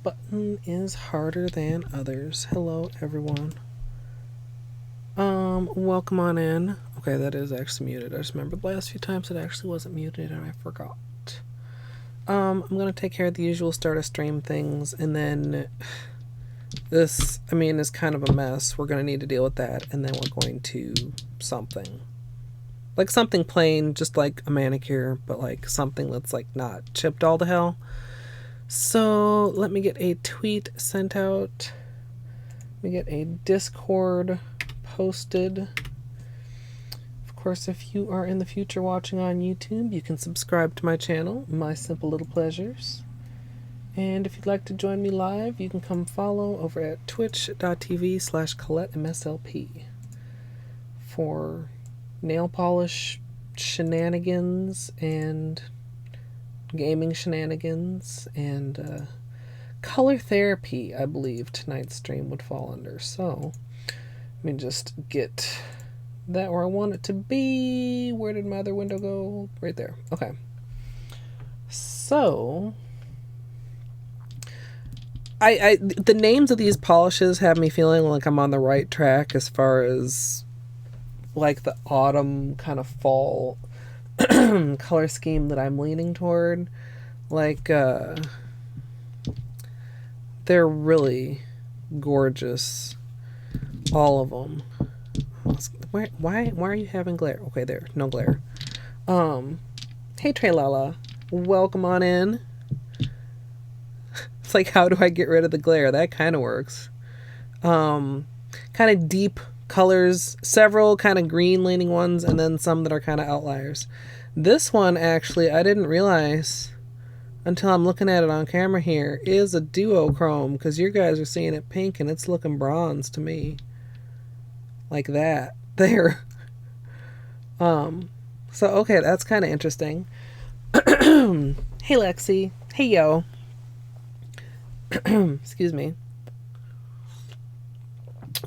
button is harder than others. Hello, everyone. Welcome on in. Okay, that is actually muted. I just remembered the last few times it actually wasn't muted and I forgot. I'm gonna take care of the usual start a stream things, and then this, is kind of a mess. We're gonna need to deal with that, and then we're going to something. Like something plain, just like a manicure, but like something that's like not chipped all to hell. So let me get a tweet sent out. Let me get a Discord posted. Of course, if you are in the future watching on YouTube, you can subscribe to my channel, My Simple Little Pleasures. And if you'd like to join me live, you can come follow over at twitch.tv/Colette MSLP for nail polish shenanigans and gaming shenanigans and color therapy, I believe tonight's stream would fall under. So let me just get that where I want it to be. Where did my other window go? Right there. Okay. So the names of these polishes have me feeling like I'm on the right track as far as like the autumn kind of fall color scheme that I'm leaning toward. Like they're really gorgeous, all of them. Why are you having glare? Okay, there, no glare. Hey Traylala, welcome on in. It's like, how do I get rid of the glare? That kind of works. Kind of deep colors, several kind of green leaning ones, and then some that are kind of outliers. This one, actually, I didn't realize until I'm looking at it on camera here, is a duochrome, because you guys are seeing it pink and it's looking bronze to me. Like that. There. So, okay, that's kind of interesting. Hey, Lexi. Hey, yo. Excuse me.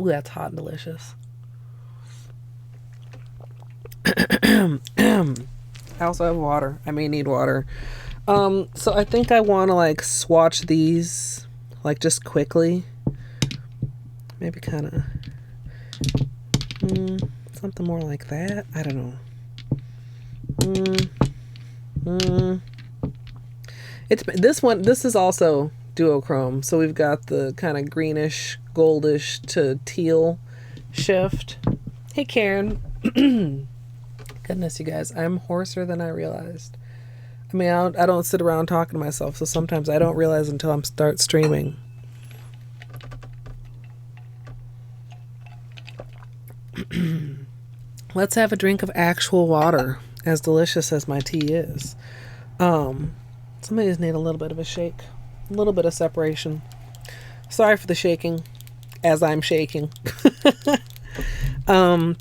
Ooh, that's hot and delicious. I also have water. I may need water. So I think I want to like swatch these like just quickly. Maybe kind of something more like that. I don't know. It's this one. This is also duochrome. So we've got the kind of greenish, goldish to teal shift. Hey, Karen. Goodness, you guys, I'm hoarser than I realized. I mean, I don't sit around talking to myself, so sometimes I don't realize until I start streaming. Let's have a drink of actual water, as delicious as my tea is. Somebody just need a little bit of a shake. A little bit of separation. Sorry for the shaking, as I'm shaking.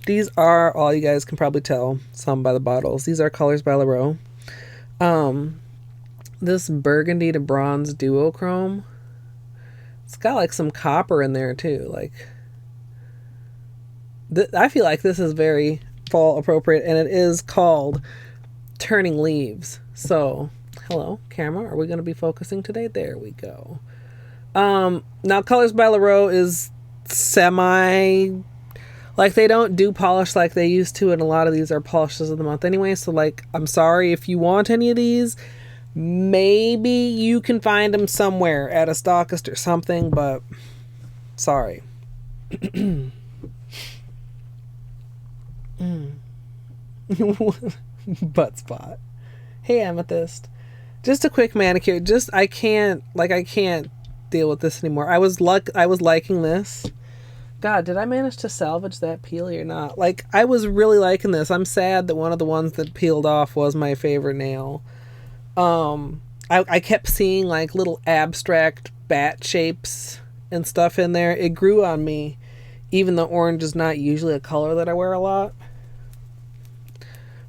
These are, all you guys can probably tell, some by the bottles. These are colors by Llarowe. This burgundy to bronze duochrome. It's got like some copper in there too. Like, I feel like this is very fall appropriate, and it is called Turning Leaves. So, hello, camera. Are we going to be focusing today? There we go. Now, Colors by Llarowe is semi... Like, they don't do polish like they used to, and a lot of these are polishes of the month anyway. So, like, I'm sorry if you want any of these. Maybe you can find them somewhere at a stockist or something, but sorry. Butt spot. Hey, Amethyst. Just a quick manicure. I can't deal with this anymore. I was liking this. God, did I manage to salvage that peely or not? Like, I was really liking this. I'm sad that one of the ones that peeled off was my favorite nail. I kept seeing like little abstract bat shapes and stuff in there. It grew on me, even though orange is not usually a color that I wear a lot.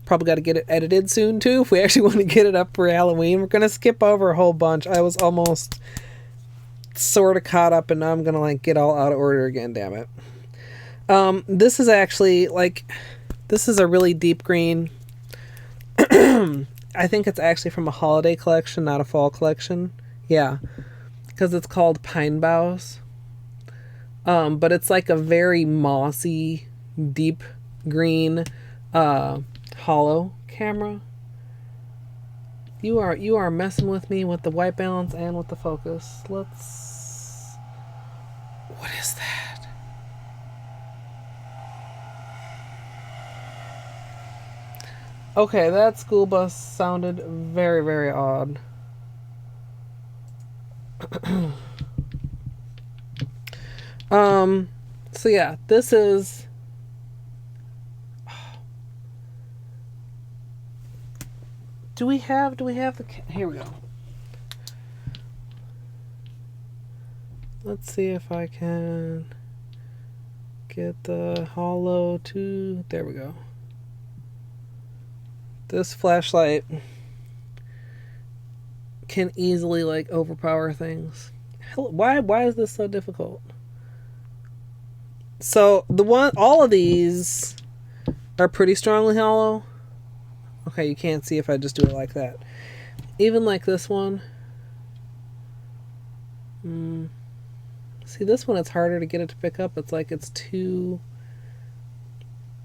Probably got to get it edited soon too if we actually want to get it up for Halloween. We're going to skip over a whole bunch. I was almost sort of caught up, and now I'm going to like get all out of order again, damn it. This is actually like, this is a really deep green. I think it's actually from a holiday collection, not a fall collection. Yeah. because it's called Pine Boughs. But it's like a very mossy, deep green, hollow camera. You are messing with me with the white balance and with the focus. What is that? Okay, that school bus sounded very, very odd. So yeah, this is do we have the here we go. Let's see if I can get the hollow to, there we go. This flashlight can easily like overpower things. Why is this so difficult? So all of these are pretty strongly hollow. Okay, you can't see if I just do it like that. Even like this one. See, this one, it's harder to get it to pick up. It's like it's too...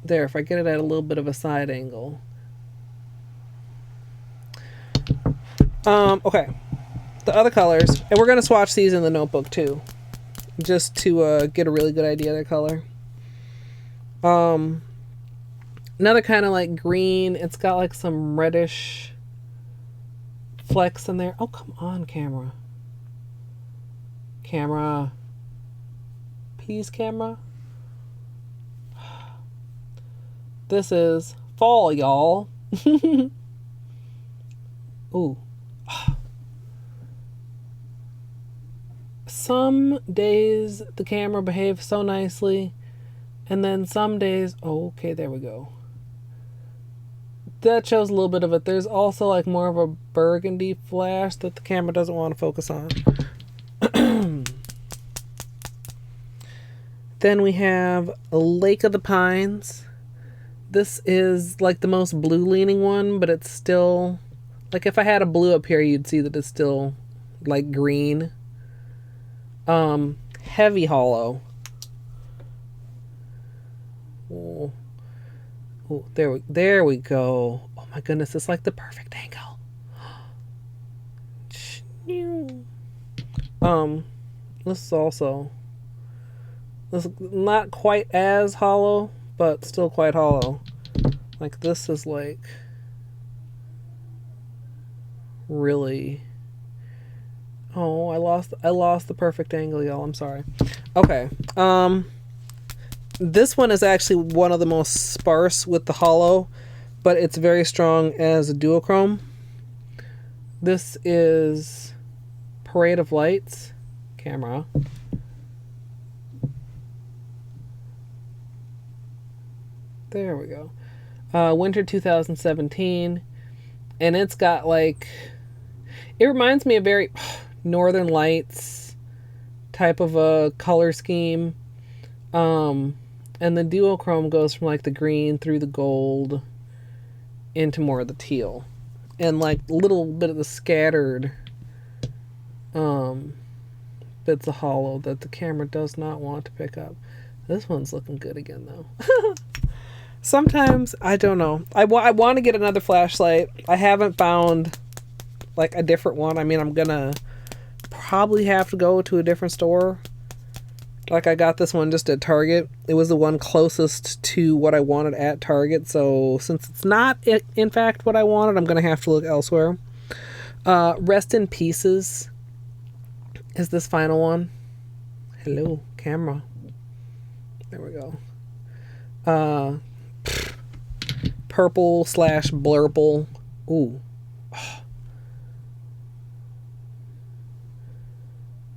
There, if I get it at a little bit of a side angle. Okay. The other colors. And we're going to swatch these in the notebook too. Just to get a really good idea of their color. Another kind of like green. It's got like some reddish flecks in there. Oh, come on, camera. Camera. Peace, camera. This is fall, y'all. Ooh. Some days the camera behaves so nicely, and then some days, oh, okay, there we go. That shows a little bit of it. There's also like more of a burgundy flash that the camera doesn't want to focus on. Then we have Lake of the Pines. This is like the most blue leaning one, but it's still, like if I had a blue up here, you'd see that it's still like green. Heavy hollow. Oh, there we go. Oh my goodness, it's like the perfect angle. This is also, this is not quite as hollow, but still quite hollow. Like this is like really. Oh, I lost the perfect angle, y'all. I'm sorry. Okay. This one is actually one of the most sparse with the hollow, but it's very strong as a duochrome. This is Parade of Lights camera. There we go. Winter 2017, and it's got like, it reminds me of very Northern Lights type of a color scheme. And the duochrome goes from like the green through the gold into more of the teal. And like a little bit of the scattered bits of hollow that the camera does not want to pick up. This one's looking good again though. Sometimes, I don't know. I want to get another flashlight. I haven't found like a different one. I mean, I'm gonna probably have to go to a different store. Like I got this one just at Target. It was the one closest to what I wanted at Target. So since it's not in fact what I wanted, I'm going to have to look elsewhere. Rest in Pieces is this final one. Hello, camera. There we go. Purple / blurple. Ooh.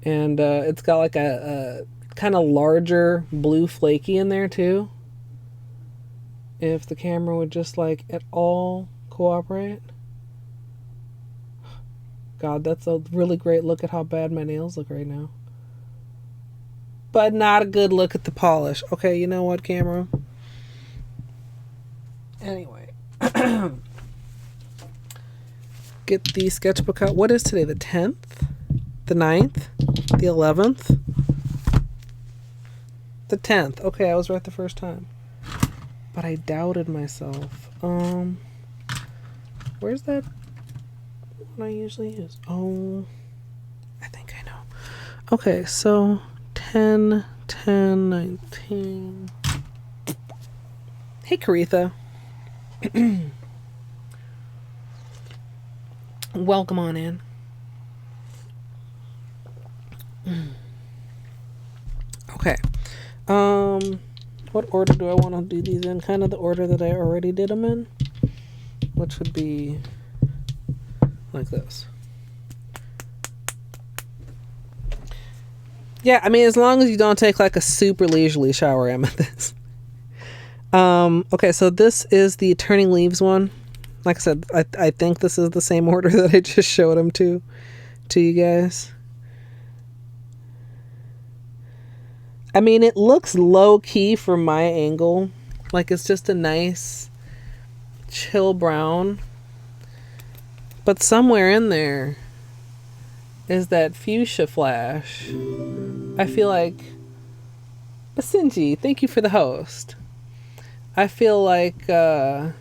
And it's got like a kind of larger blue flaky in there too. If the camera would just like at all cooperate. God, that's a really great look at how bad my nails look right now. But not a good look at the polish. Okay, you know what, camera? Anyway. Get the sketchbook out. What is today? The 10th? The 9th? The 11th? The 10th. Okay, I was right the first time. But I doubted myself. Where's that one I usually use? Oh, I think I know. Okay, so 10, 10, 19. Hey, Caritha. Welcome on in. Okay. What order do I want to do these in? Kind of the order that I already did them in, which would be like this. Yeah, I mean, as long as you don't take like a super leisurely shower, Amethyst. Okay, so this is the Turning Leaves one. Like I said, I think this is the same order that I just showed them to you guys. I mean, it looks low-key from my angle. Like, it's just a nice, chill brown. But somewhere in there is that fuchsia flash. I feel like... Basinji, thank you for the host. I feel like the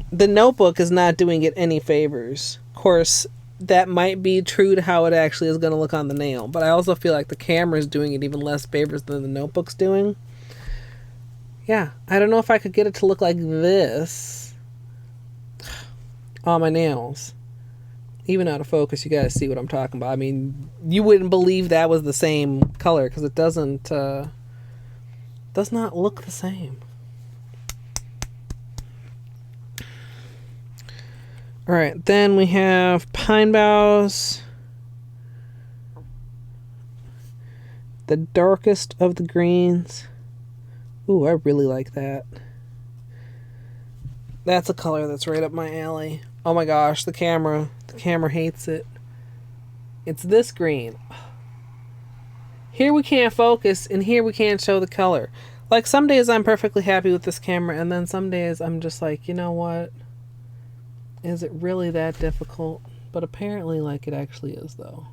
notebook is not doing it any favors. Of course, that might be true to how it actually is going to look on the nail, but I also feel like the camera is doing it even less favors than the notebook's doing. Yeah, I don't know if I could get it to look like this on my nails. Even out of focus, you guys see what I'm talking about. I mean, you wouldn't believe that was the same color because it does not look the same. All right, then we have Pine Boughs. The darkest of the greens. Ooh, I really like that. That's a color that's right up my alley. Oh my gosh, the camera hates it. It's this green. Here we can't focus, and here we can't show the color. Like, some days I'm perfectly happy with this camera, and then some days I'm just like, you know what? Is it really that difficult? But apparently, like, it actually is, though.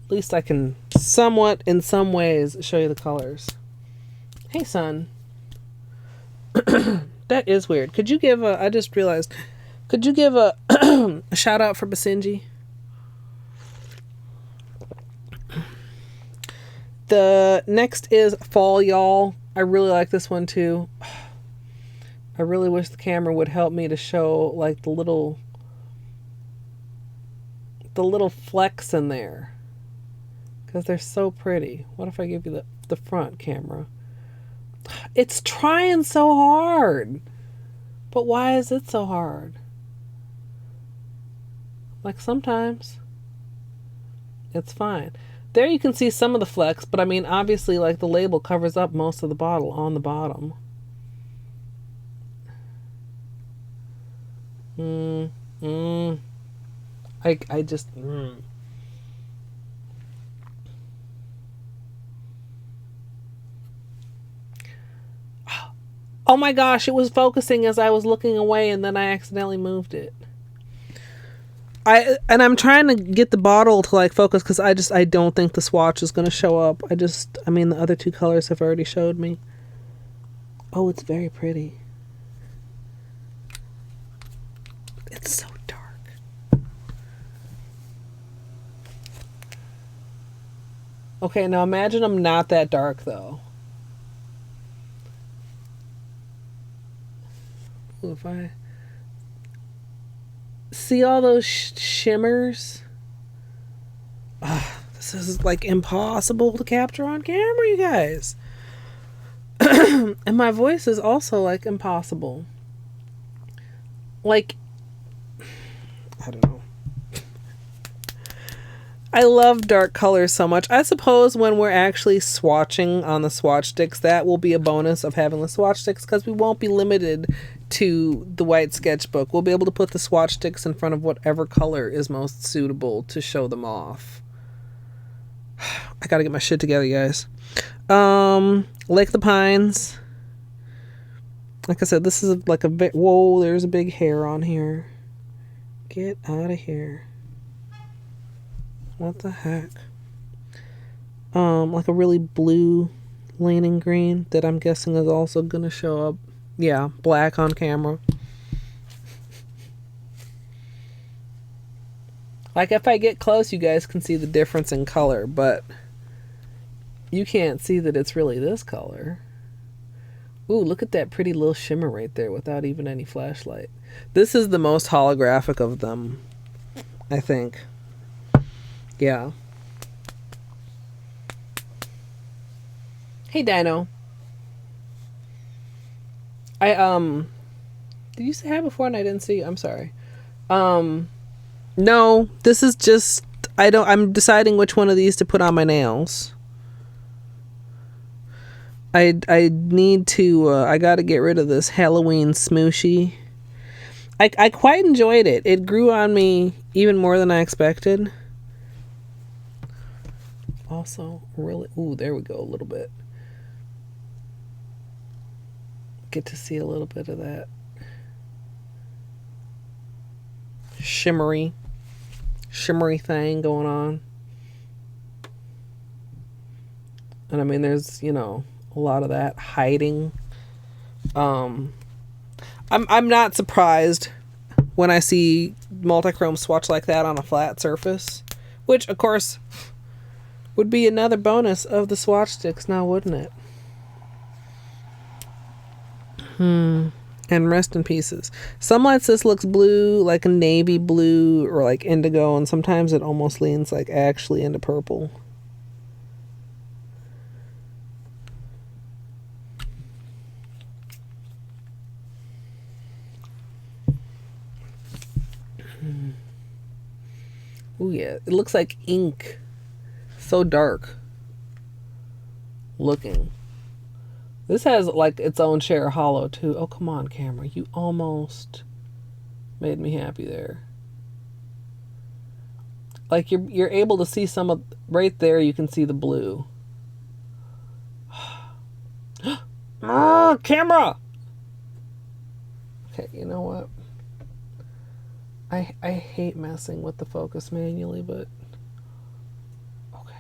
At least I can somewhat, in some ways, show you the colors. Hey, son. That is weird. Could you give a... I just realized. Could you give a, a shout out for Basinji? The next is Fall Y'all. I really like this one, too. I really wish the camera would help me to show like the little flecks in there, because they're so pretty. What if I give you the front camera? It's trying so hard, but why is it so hard? Like, sometimes it's fine. There you can see some of the flecks, but I mean, obviously, like, the label covers up most of the bottle on the bottom. I just Oh my gosh, it was focusing as I was looking away, and then I accidentally moved it. I'm trying to get the bottle to like focus, because I don't think the swatch is going to show up. I mean, the other two colors have already showed me. Oh, it's very pretty. It's so dark. Okay, now imagine I'm not that dark, though. Ooh, if I... See all those shimmers? This is like impossible to capture on camera, you guys. And my voice is also like impossible. Like, I don't know. I love dark colors so much. I suppose when we're actually swatching on the swatch sticks, that will be a bonus of having the swatch sticks, because we won't be limited to the white sketchbook. We'll be able to put the swatch sticks in front of whatever color is most suitable to show them off. I gotta get my shit together, guys. Lake the Pines. Like I said, this is like a bit... Whoa, there's a big hair on here. Get out of here. What the heck? Like a really blue leaning green that I'm guessing is also gonna show up. Yeah, black on camera. Like if I get close, you guys can see the difference in color, but you can't see that it's really this color. Ooh, look at that pretty little shimmer right there without even any flashlight. This is the most holographic of them, I think. Yeah. Hey, Dino. Did you say hi before and I didn't see you? I'm sorry. No, this is just, I'm deciding which one of these to put on my nails. I need to, I gotta get rid of this Halloween smooshy. I quite enjoyed it. It grew on me even more than I expected. Also, really, ooh, there we go, a little bit. Get to see a little bit of that shimmery thing going on. And I mean, there's, you know, a lot of that hiding. I'm not surprised when I see multi-chrome swatch like that on a flat surface, which of course would be another bonus of the swatch sticks now, wouldn't it? And rest in pieces. Some lights this looks blue, like a navy blue or like indigo, and sometimes it almost leans like actually into purple. Oh yeah, it looks like ink. So dark looking. This has like its own share of hollow too. Oh, come on, camera. You almost made me happy there. Like you're able to see some of, right there you can see the blue. Ah, camera! Okay, you know what? I hate messing with the focus manually, but okay.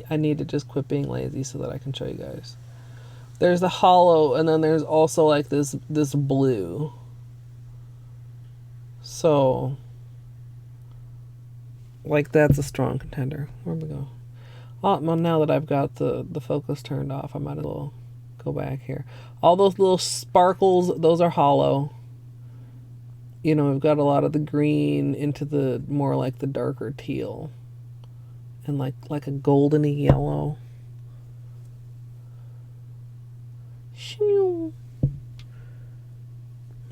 I need to just quit being lazy so that I can show you guys. There's the hollow, and then there's also like this blue. So like that's a strong contender. Where we go? Oh, well, now that I've got the focus turned off, I might as well go back here. All those little sparkles, those are hollow. You know, we've got a lot of the green into the more like the darker teal. And like a goldeny yellow.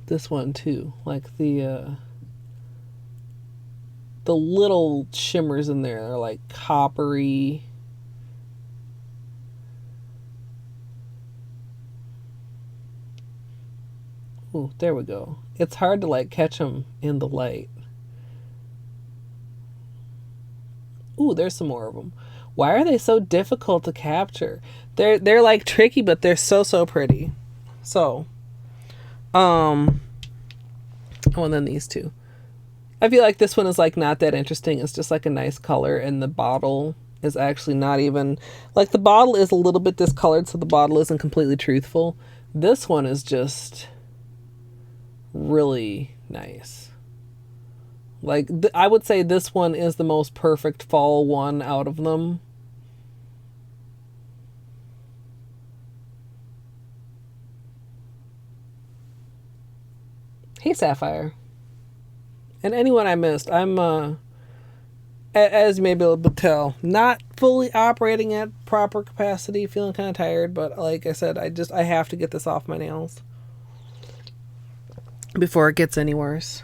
This one too, like the little shimmers in there are like coppery. Ooh, there we go. It's hard to like catch them in the light. Ooh, there's some more of them. Why are they so difficult to capture? They're like tricky, but they're so pretty. So, oh, and then these two. I feel like this one is like not that interesting. It's just like a nice color, and the bottle is actually not even, like the bottle is a little bit discolored, so the bottle isn't completely truthful. This one is just really nice. Like, I would say this one is the most perfect fall one out of them. Hey, Sapphire. And anyone I missed, I'm, as you may be able to tell, not fully operating at proper capacity, feeling kind of tired, but like I said, I have to get this off my nails before it gets any worse.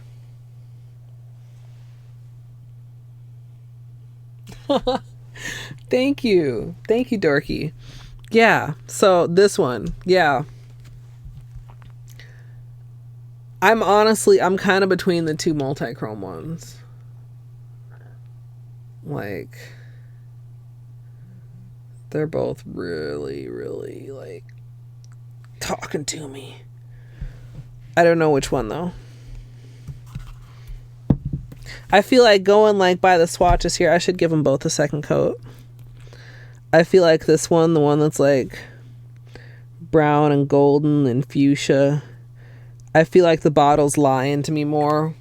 Thank you, Dorky. Yeah, so this one, yeah, I'm kind of between the two multi-chrome ones. Like, they're both really like talking to me. I don't know which one though. I feel like going like by the swatches here, I should give them both a second coat. I feel like this one, the one that's like brown and golden and fuchsia, I feel like the bottle's lying to me more.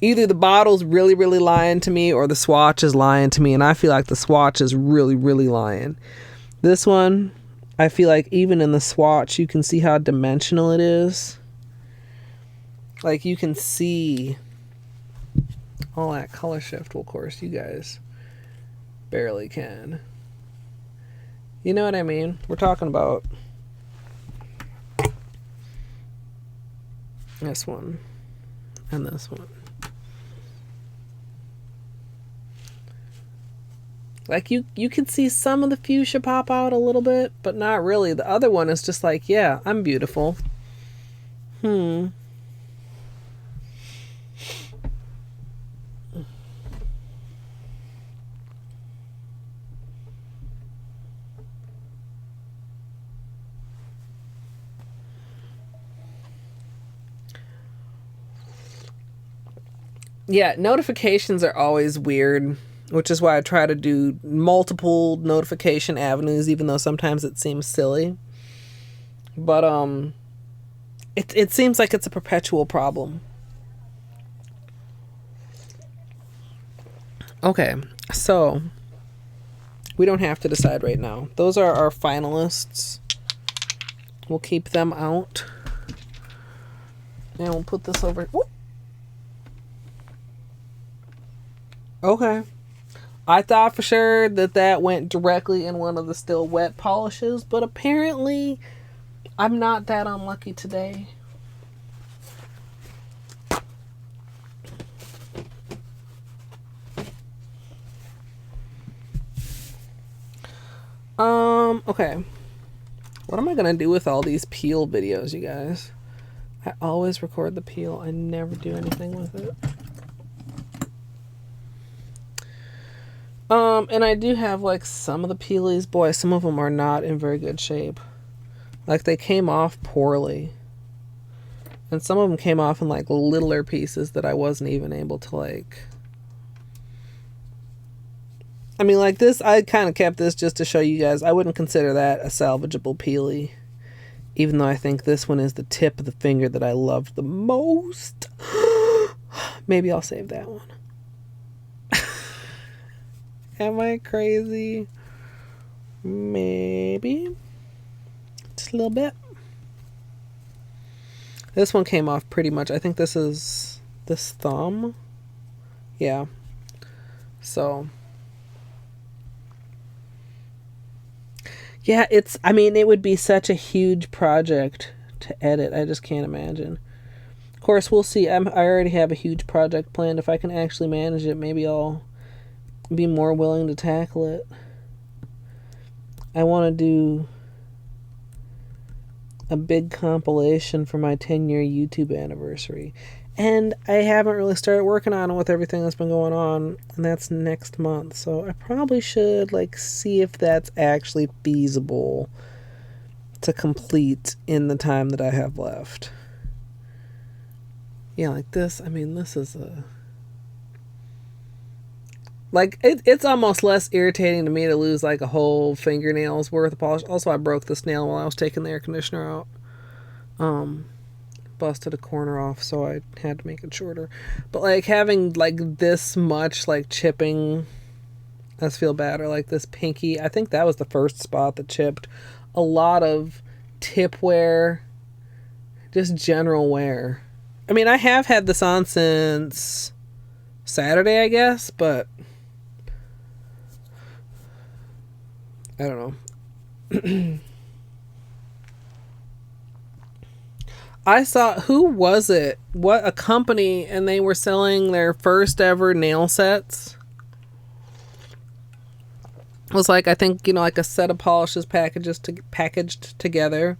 Either the bottle's really, really lying to me or the swatch is lying to me, and I feel like the swatch is really, really lying. This one, I feel like even in the swatch, you can see how dimensional it is. Like you can see all that color shift. Well, of course, you guys barely can. You know what I mean? We're talking about this one and this one. Like you can see some of the fuchsia pop out a little bit, but not really. The other one is just like, yeah, I'm beautiful. Yeah, notifications are always weird, which is why I try to do multiple notification avenues, even though sometimes it seems silly. But it seems like it's a perpetual problem. Okay, so we don't have to decide right now. Those are our finalists. We'll keep them out. And we'll put this over. Whoop. Okay. I thought for sure that went directly in one of the still wet polishes, but apparently I'm not that unlucky today. Okay. What am I gonna do with all these peel videos, you guys? I always record the peel. I never do anything with it. And I do have like some of the peelies. Boy, some of them are not in very good shape. Like they came off poorly. And some of them came off in like littler pieces that I wasn't even able to like. I mean, like this, I kind of kept this just to show you guys. I wouldn't consider that a salvageable peely. Even though I think this one is the tip of the finger that I loved the most. Maybe I'll save that one. Am I crazy? Maybe. Just a little bit. This one came off pretty much. I think this is this thumb. Yeah. So. Yeah, I mean, it would be such a huge project to edit. I just can't imagine. Of course, we'll see. I already have a huge project planned. If I can actually manage it, maybe I'll be more willing to tackle it. I want to do a big compilation for my 10-year YouTube anniversary. And I haven't really started working on it with everything that's been going on, and that's next month. So I probably should like see if that's actually feasible to complete in the time that I have left. Yeah, like this. I mean, this is a like it's almost less irritating to me to lose like a whole fingernail's worth of polish. Also, I broke this nail while I was taking the air conditioner out. Busted a corner off, so I had to make it shorter. But like having like this much like chipping does feel bad, or like this pinky. I think that was the first spot that chipped. A lot of tip wear, just general wear. I mean, I have had this on since Saturday, I guess, but I don't know. I saw, who was it? What, a company, and they were selling their first ever nail sets. It was like, I think, you know, like a set of polishes packaged together.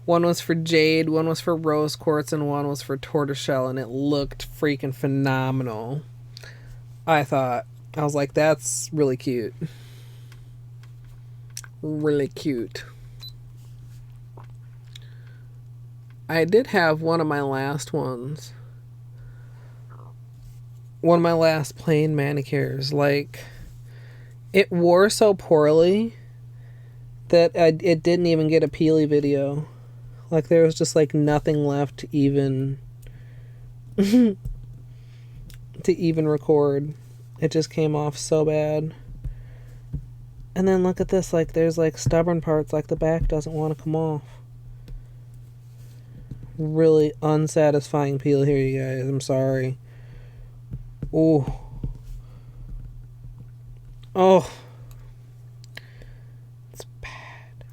One was for jade, one was for rose quartz, and one was for tortoiseshell, and it looked freaking phenomenal. I was like, that's really cute. Really cute. I did have one of my last ones. One of my last plain manicures. Like, it wore so poorly that it didn't even get a peely video. Like, there was just, like, nothing left to even... to even record. It just came off so bad. And then look at this. Like, there's, like, stubborn parts. Like, the back doesn't want to come off. Really unsatisfying peel here, you guys. I'm sorry. Oh. Oh. It's bad.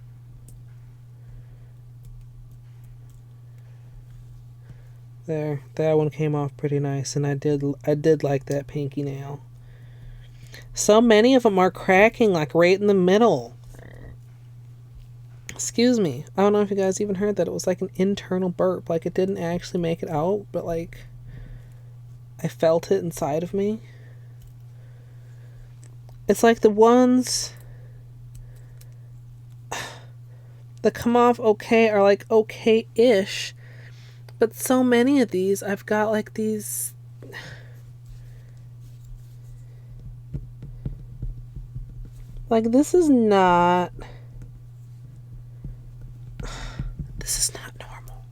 There. That one came off pretty nice, and I did like that pinky nail. So many of them are cracking, like, right in the middle. Excuse me. I don't know if you guys even heard that. It was like an internal burp. Like, it didn't actually make it out, but, like, I felt it inside of me. It's like the ones that come off okay are, like, okay-ish. But so many of these, I've got, like, these... Like, this is not... This is not normal.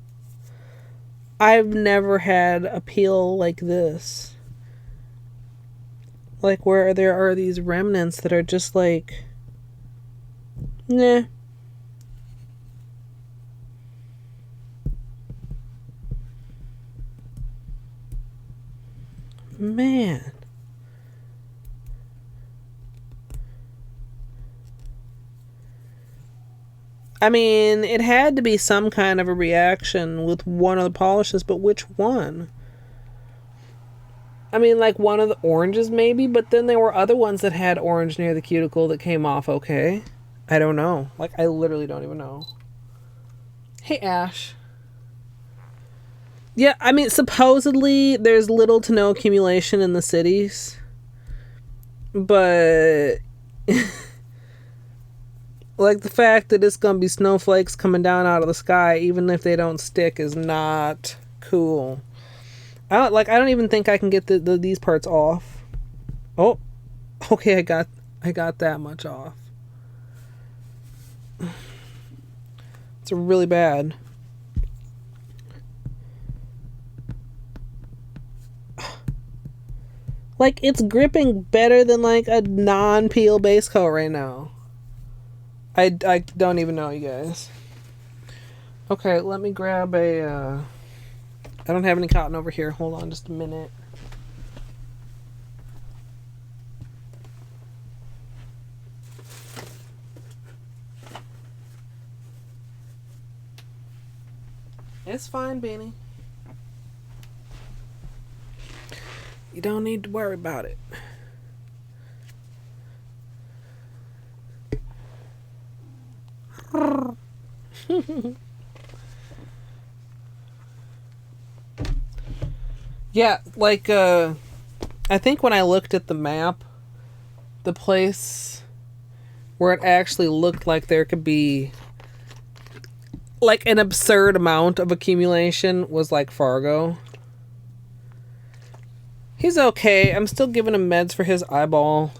I've never had a peel like this. Like, where there are these remnants that are just like... Nah. Man. I mean, it had to be some kind of a reaction with one of the polishes, but which one? I mean, like, one of the oranges maybe, but then there were other ones that had orange near the cuticle that came off okay. I don't know. Like, I literally don't even know. Hey, Ash. Yeah, I mean, supposedly there's little to no accumulation in the cities. But... like, the fact that it's gonna be snowflakes coming down out of the sky, even if they don't stick, is not cool. I don't even think I can get these parts off. Oh, okay, I got that much off. It's really bad. Like, it's gripping better than, like, a non-peel base coat right now. I don't even know, you guys. Okay, let me grab a... I don't have any cotton over here. Hold on just a minute. It's fine, Beanie. You don't need to worry about it. Yeah, like, I think when I looked at the map, the place where it actually looked like there could be, like, an absurd amount of accumulation was, like, Fargo. He's okay. I'm still giving him meds for his eyeball.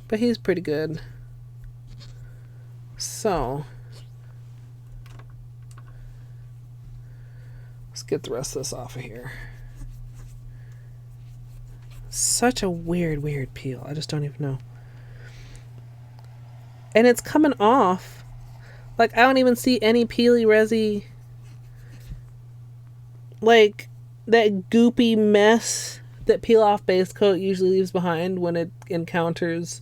But he's pretty good. So, let's get the rest of this off of here. Such a weird peel. I just don't even know. And it's coming off. Like, I don't even see any peely resi. Like, that goopy mess that peel off base coat usually leaves behind when it encounters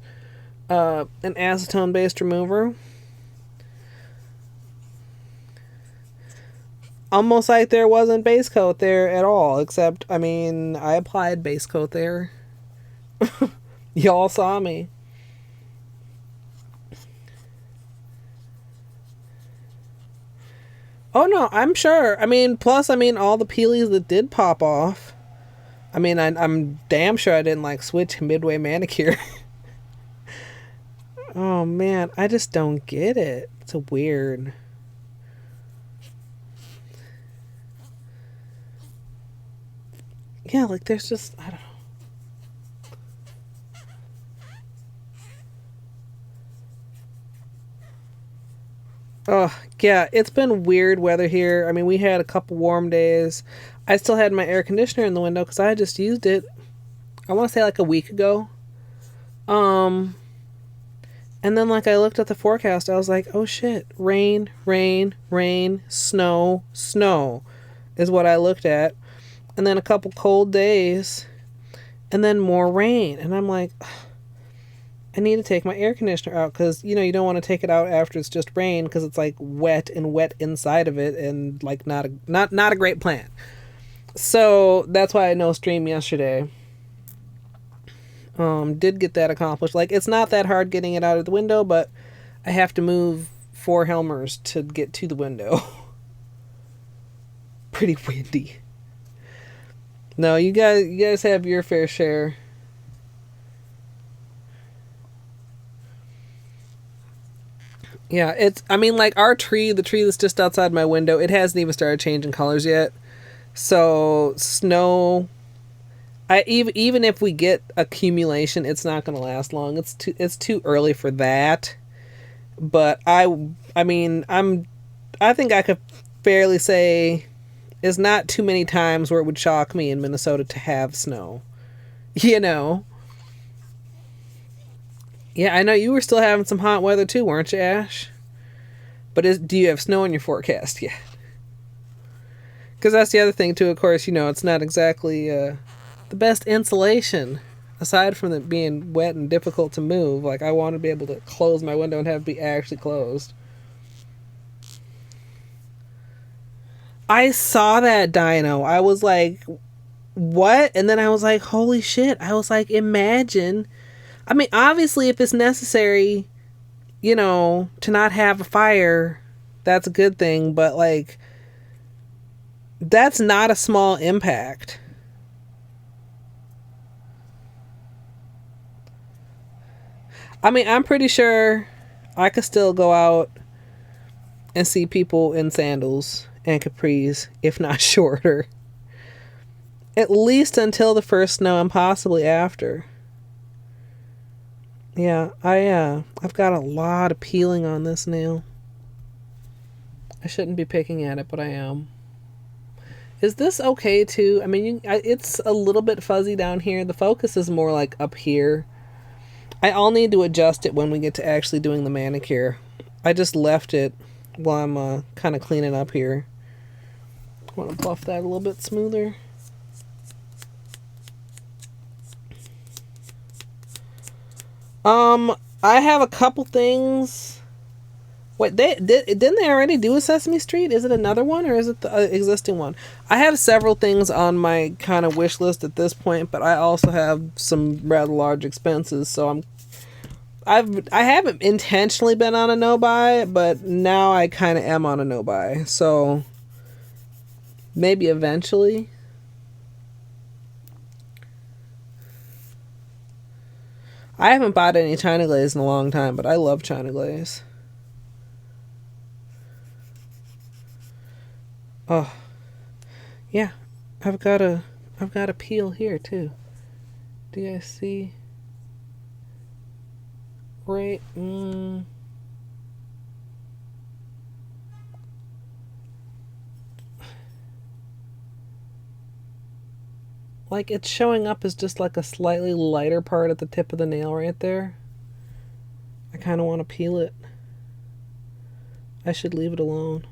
an acetone based remover. Almost like there wasn't base coat there at all, except, I mean, I applied base coat there. Y'all saw me. Oh no, I'm sure. I mean, plus, I mean, all the peelies that did pop off. I mean, I'm damn sure I didn't, like, switch midway manicure. Oh man, I just don't get it. It's a weird. Yeah, like there's just, I don't know. Oh, yeah, it's been weird weather here. I mean, we had a couple warm days. I still had my air conditioner in the window because I just used it, I want to say like a week ago. And then like I looked at the forecast, I was like, oh shit, rain, rain, rain, snow, snow is what I looked at. And then a couple cold days, and then more rain. And I'm like, I need to take my air conditioner out because, you know, you don't want to take it out after it's just rain because it's like wet and wet inside of it and like not a great plan. So that's why I no stream yesterday. Did get that accomplished. Like, it's not that hard getting it out of the window, but I have to move 4 Helmers to get to the window. Pretty windy. No, you guys have your fair share. Yeah, I mean, like, the tree that's just outside my window, it hasn't even started changing colors yet. So, snow, even if we get accumulation, it's not going to last long. It's too early for that. But I mean, I think I could fairly say it's not too many times where it would shock me in Minnesota to have snow. You know? Yeah, I know you were still having some hot weather too, weren't you, Ash? But do you have snow in your forecast yet? Because that's the other thing too, of course, you know, it's not exactly the best insulation. Aside from it being wet and difficult to move, like I want to be able to close my window and have it be actually closed. I saw that dino. I was like, what? And then I was like, holy shit. I was like, imagine. I mean, obviously, if it's necessary, you know, to not have a fire, that's a good thing. But, like, that's not a small impact. I mean, I'm pretty sure I could still go out and see people in sandals and capris, if not shorter. At least until the first snow and possibly after. Yeah, I've got a lot of peeling on this nail. I shouldn't be picking at it, but I am. Is this okay too? I mean, it's a little bit fuzzy down here. The focus is more like up here. I'll need to adjust it when we get to actually doing the manicure. I just left it while I'm kind of cleaning up here. I want to buff that a little bit smoother. I have a couple things. Wait, didn't they already do a Sesame Street? Is it another one or is it the existing one? I have several things on my kind of wish list at this point, but I also have some rather large expenses, so I haven't intentionally been on a no buy, but now I kind of am on a no buy. So maybe eventually. I haven't bought any China Glaze in a long time, but I love China Glaze. Oh, yeah. I've got a peel here too. Do you guys see? Right. Like, it's showing up as just like a slightly lighter part at the tip of the nail right there. I kind of want to peel it. I should leave it alone.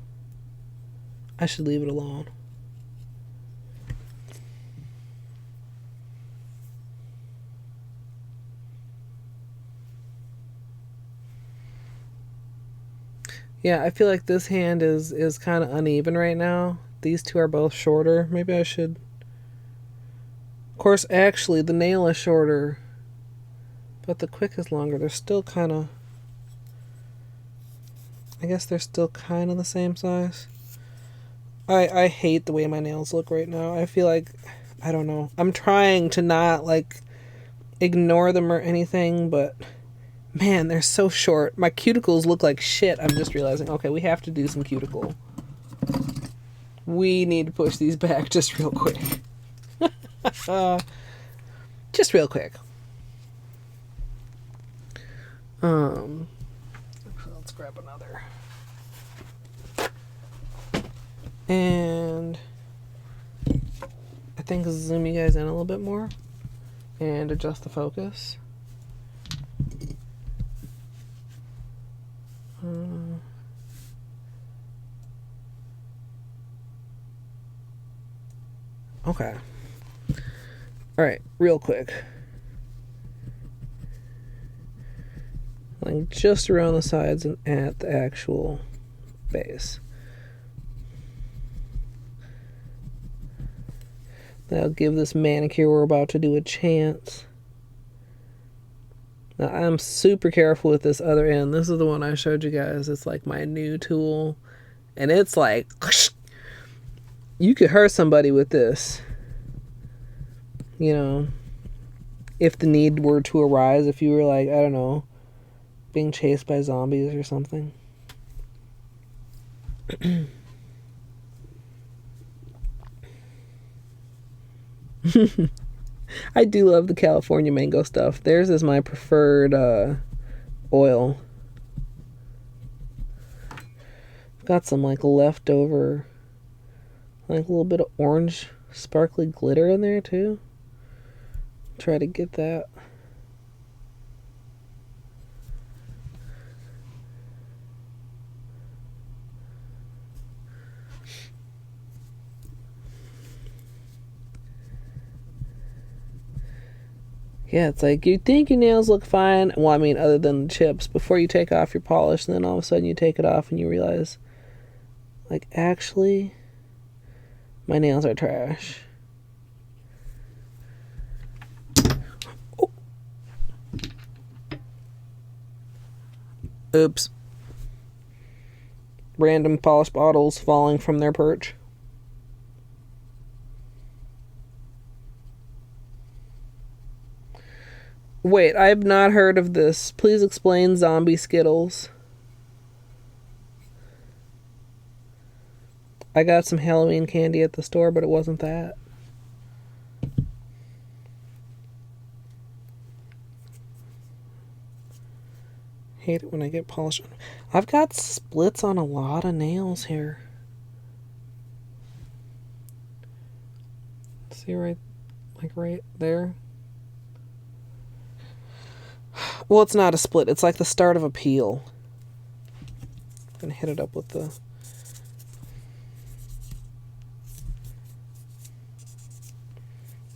I should leave it alone. Yeah, I feel like this hand is kind of uneven right now. These two are both shorter. Maybe I should... Of course, actually, the nail is shorter, but the quick is longer. They're still kind of... I guess they're still kind of the same size. I hate the way my nails look right now. I feel like... I don't know. I'm trying to not, like, ignore them or anything, but... Man, they're so short. My cuticles look like shit. I'm just realizing, okay, we have to do some cuticle. We need to push these back just real quick. Just real quick. Let's grab another. And I think zoom you guys in a little bit more and adjust the focus. Okay. Alright, real quick. Like just around the sides and at the actual base. That'll give this manicure we're about to do a chance. Now I'm super careful with this other end. This is the one I showed you guys. It's like my new tool. And it's like, you could hurt somebody with this. You know, if the need were to arise, if you were like, I don't know, being chased by zombies or something. I do love the California mango stuff. Theirs is my preferred oil. Got some like leftover, like a little bit of orange sparkly glitter in there too. Try to get that. Yeah, it's like you think your nails look fine. Well, I mean, other than the chips, before you take off your polish, and then all of a sudden you take it off and you realize, like, actually, my nails are trash. Oh. Oops. Random polish bottles falling from their perch. Wait, I've not heard of this. Please explain zombie Skittles. I got some Halloween candy at the store, but it wasn't that. Hate it when I get polish. I've got splits on a lot of nails here. See right there? Well, it's not a split. It's like the start of a peel. I'm gonna hit it up with the...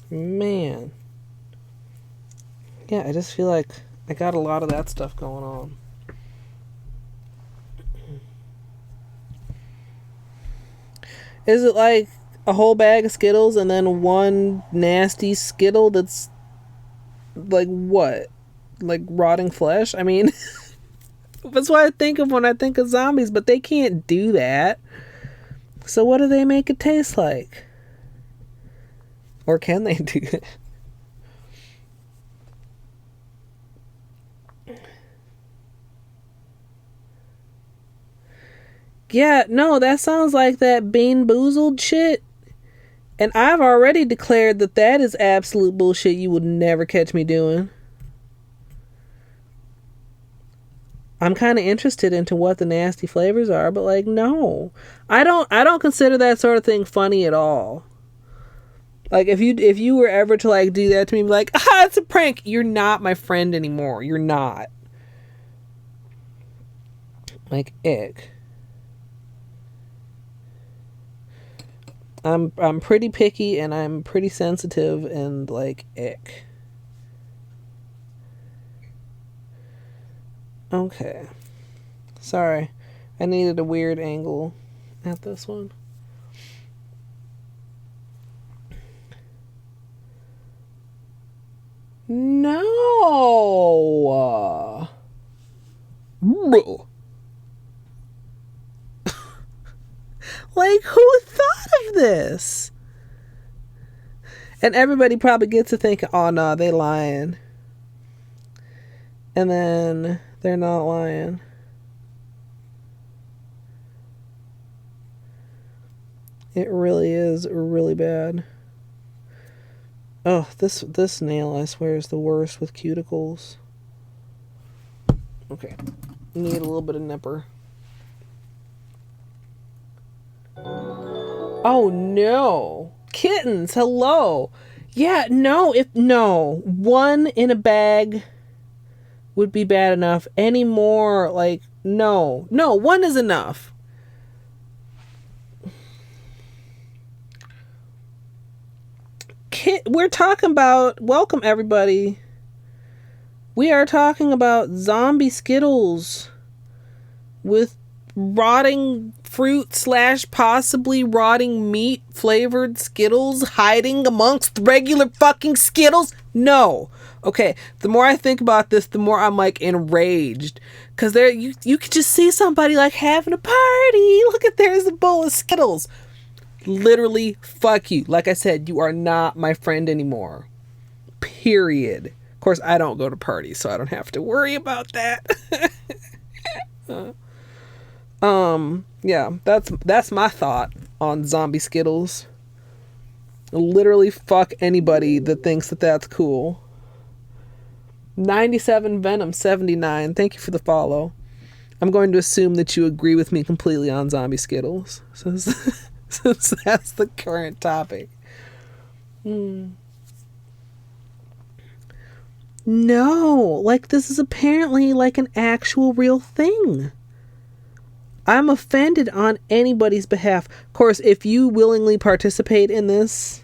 Man. Yeah, I just feel like I got a lot of that stuff going on. Is it like a whole bag of Skittles and then one nasty Skittle that's like what? Like rotting flesh? I mean, that's what I think of when I think of zombies, but they can't do that. So what do they make it taste like? Or can they do it? Yeah, no, that sounds like that Bean Boozled shit. And I've already declared that that is absolute bullshit you would never catch me doing. I'm kind of interested into what the nasty flavors are, but like, no. I don't consider that sort of thing funny at all. Like, if you were ever to like do that to me, be like, it's a prank. You're not my friend anymore. You're not. Like, ick. I'm pretty picky and I'm pretty sensitive and like, ick. Okay. Sorry. I needed a weird angle at this one. No. Like, who thought of this? And everybody probably gets to think, oh no, they lying. And then they're not lying. It really is really bad. Oh, this nail, I swear, is the worst with cuticles. Okay. Need a little bit of nipper. Oh, no. Kittens, hello. Yeah, no. One in a bag would be bad enough. Any more, like, no. No, one is enough. We're talking about, welcome everybody. We are talking about zombie Skittles with rotting fruit / possibly rotting meat flavored Skittles hiding amongst regular fucking Skittles. No. Okay, the more I think about this, the more I'm like enraged. Cause there you could just see somebody like having a party. Look at, there's a bowl of Skittles. Literally, fuck you. Like I said, you are not my friend anymore. Period. Of course, I don't go to parties, so I don't have to worry about that. Yeah, that's my thought on zombie Skittles. Literally, fuck anybody that thinks that that's cool. 97 Venom 79. Thank you for the follow. I'm going to assume that you agree with me completely on zombie Skittles, since that's the current topic. No, like this is apparently like an actual real thing. I'm offended on anybody's behalf. Of course, if you willingly participate in this,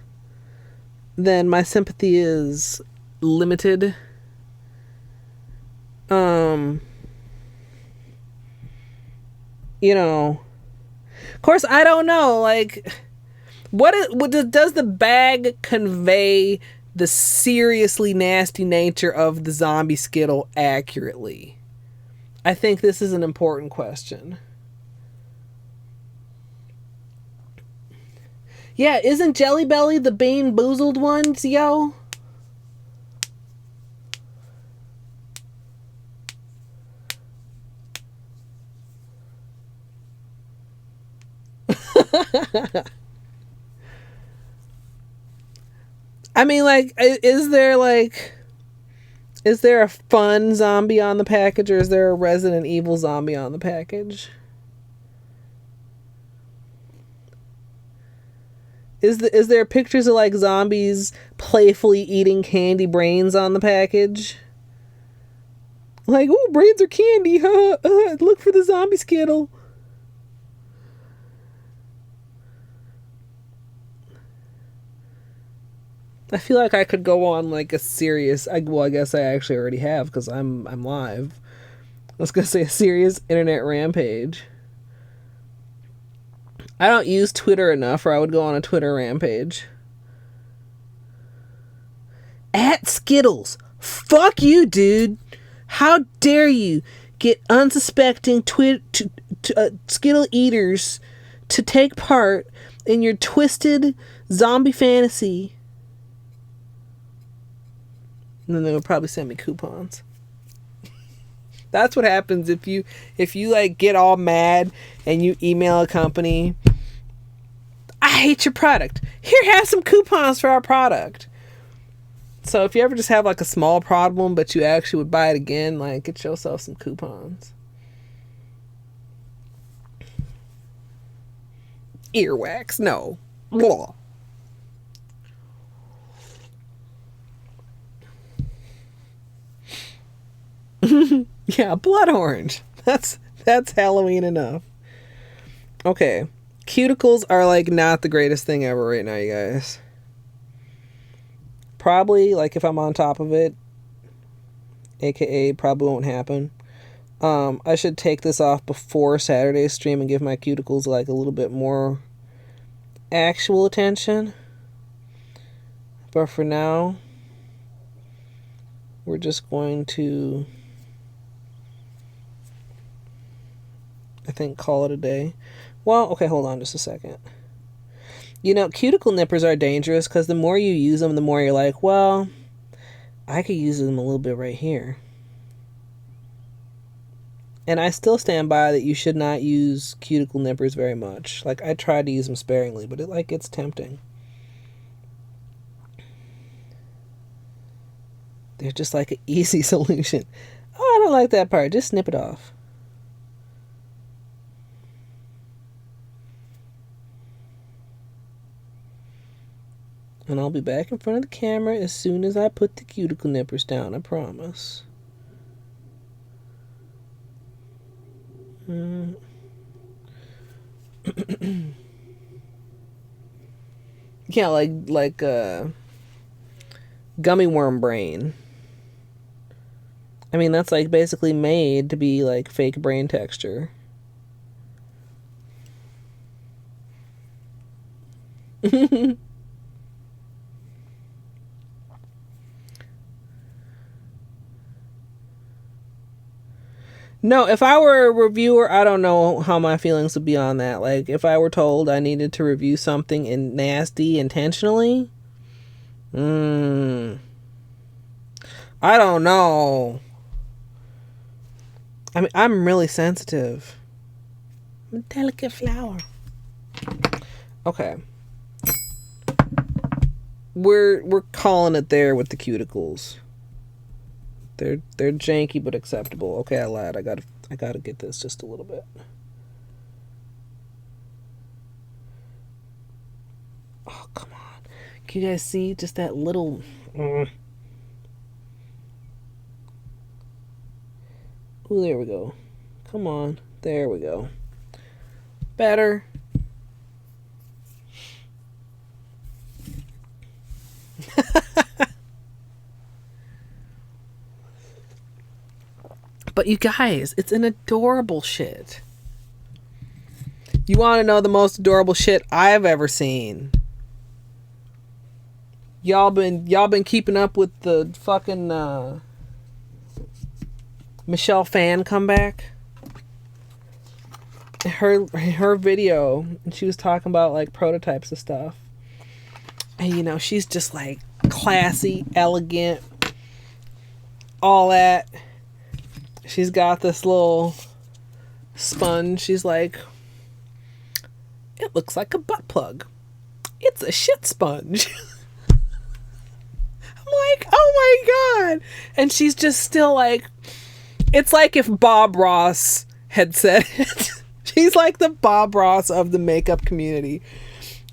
then my sympathy is limited. You know, of course, I don't know, like, what does the bag convey the seriously nasty nature of the zombie Skittle accurately? I think this is an important question. Yeah, isn't Jelly Belly the Bean Boozled ones, yo? I mean, like, is there a fun zombie on the package, or is there a Resident Evil zombie on the package? Is there pictures of like zombies playfully eating candy brains on the package? Like, ooh, brains are candy, huh? Look for the zombie Skittle. I feel like I could go on like a serious, I guess I actually already have, because I'm live. I was gonna say a serious internet rampage. I don't use Twitter enough, or I would go on a Twitter rampage. At Skittles. Fuck you, dude. How dare you get unsuspecting Skittle eaters to take part in your twisted zombie fantasy. And then they would probably send me coupons. That's what happens if you like get all mad and you email a company. I hate your product. Here, have some coupons for our product. So if you ever just have like a small problem, but you actually would buy it again, like, get yourself some coupons. Earwax, no. Blah. Yeah, blood orange. That's Halloween enough. Okay. Cuticles are like not the greatest thing ever right now, you guys. Probably, like, if I'm on top of it, aka probably won't happen. I should take this off before Saturday's stream and give my cuticles like a little bit more actual attention. But for now, we're just going to, I think, call it a day. Well, okay, hold on just a second. You know, cuticle nippers are dangerous because the more you use them, the more you're like, well, I could use them a little bit right here. And I still stand by that you should not use cuticle nippers very much. Like, I try to use them sparingly, but it like gets tempting. They're just like an easy solution. Oh, I don't like that part. Just snip it off. And I'll be back in front of the camera as soon as I put the cuticle nippers down, I promise. Yeah, like gummy worm brain. I mean, that's like basically made to be like fake brain texture. No, if I were a reviewer, I don't know how my feelings would be on that. Like, if I were told I needed to review something in nasty intentionally, I don't know. I mean, I'm really sensitive. I'm a delicate flower. Okay. We're calling it there with the cuticles. They're janky but acceptable. Okay, I lied. I gotta get this just a little bit. Oh, come on. Can you guys see just that little... Ooh, there we go. Come on. There we go. Better. But you guys, it's an adorable shit. You want to know the most adorable shit I've ever seen? Y'all been keeping up with the fucking Michelle Phan comeback? Her video, and she was talking about like prototypes of stuff. And you know, she's just like classy, elegant, all that. She's got this little sponge. She's like, it looks like a butt plug. It's a shit sponge. I'm like, oh my God. And she's just still like, it's like if Bob Ross had said it. She's like the Bob Ross of the makeup community.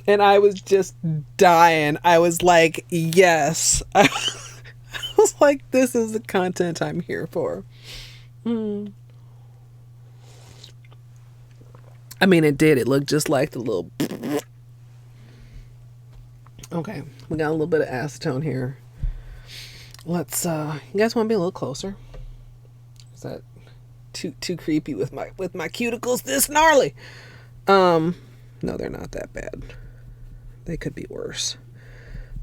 And I was just dying. I was like, yes. I was like, this is the content I'm here for. I mean, it did. It looked just like the little... Okay, we got a little bit of acetone here. Let's, you guys want to be a little closer? Is that too creepy with my cuticles this gnarly? No, they're not that bad. They could be worse.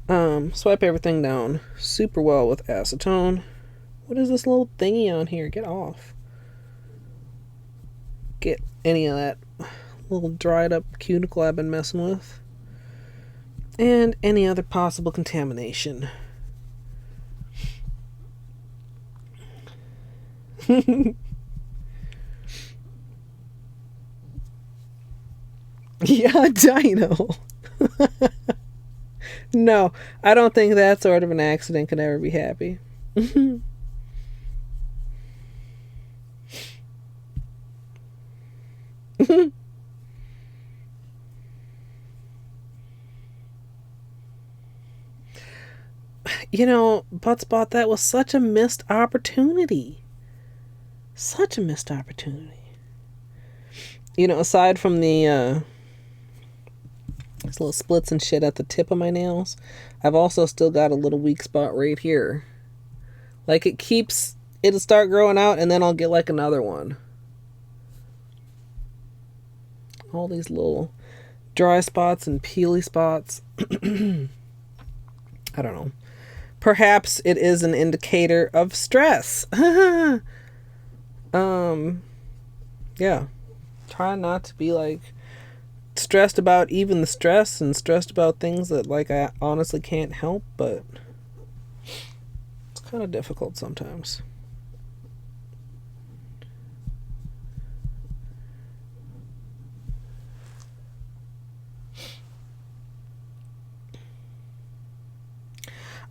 Swipe everything down super well with acetone. What is this little thingy on here? Get off. Get any of that little dried up cuticle I've been messing with. And any other possible contamination. Yeah, dino. No, I don't think that sort of an accident could ever be happy. You know, Buttspot, that was such a missed opportunity. Such a missed opportunity. You know, aside from the these little splits and shit at the tip of my nails, I've also still got a little weak spot right here. Like, it'll start growing out and then I'll get like another one. All these little dry spots and peely spots. I don't know. Perhaps it is an indicator of stress. Yeah. Try not to be like stressed about even the stress and stressed about things that like I honestly can't help, but it's kind of difficult sometimes.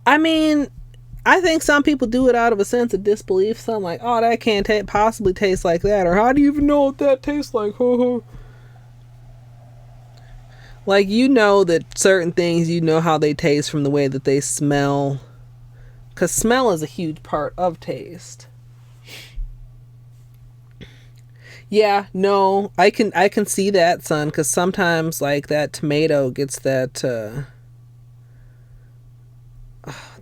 I mean, I think some people do it out of a sense of disbelief. Some like, oh, that can't possibly taste like that, or how do you even know what that tastes like? Like, you know that certain things, you know how they taste from the way that they smell, because smell is a huge part of taste. Yeah, no, I can see that, son, because sometimes like that tomato gets that.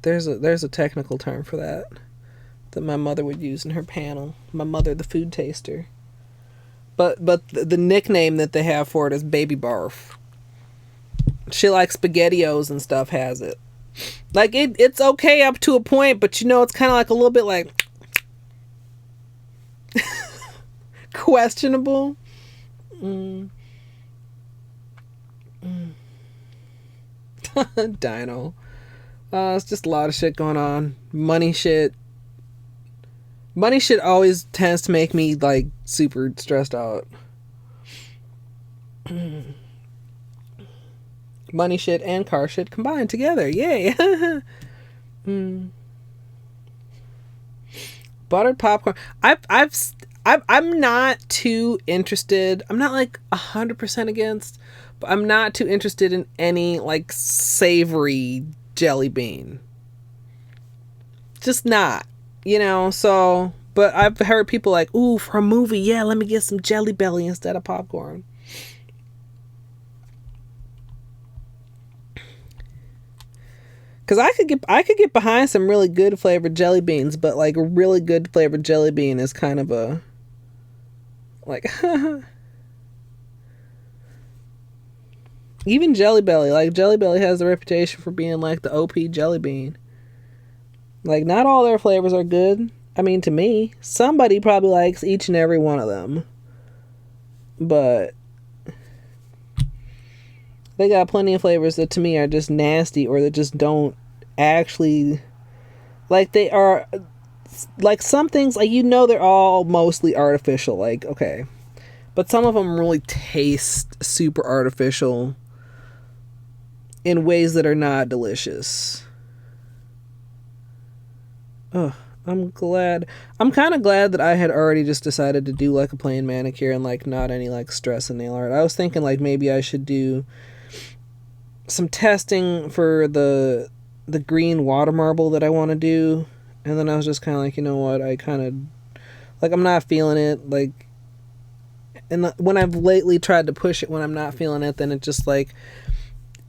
There's a technical term for that my mother would use in her panel. My mother, the food taster. But the nickname that they have for it is baby barf. Shit like SpaghettiOs and stuff has it. Like it's okay up to a point, but you know it's kind of like a little bit like questionable. Dino. It's just a lot of shit going on. Money shit always tends to make me like super stressed out. Money shit and car shit combined together. Yay. Buttered popcorn. I'm not too interested. I'm not like 100% against, but I'm not too interested in any like savory jelly bean. Just not, you know. So, but I've heard people like, ooh, for a movie, yeah, let me get some Jelly Belly instead of popcorn. Because I could get behind some really good flavored jelly beans, but like a really good flavored jelly bean is kind of a like even Jelly Belly. Like Jelly Belly has a reputation for being like the OP jelly bean. Like not all their flavors are good. I mean, to me, somebody probably likes each and every one of them, but they got plenty of flavors that to me are just nasty, or that just don't actually, like, they are, like, some things, like, you know, they're all mostly artificial, like, okay, but some of them really taste super artificial in ways that are not delicious. Ugh. I'm kind of glad that I had already just decided to do like a plain manicure and like not any like stress and nail art. I was thinking like maybe I should do some testing for the green water marble that I want to do, and then I was just kind of like, you know what, I kind of like, I'm not feeling it, like, and when I've lately tried to push it when I'm not feeling it, then it just like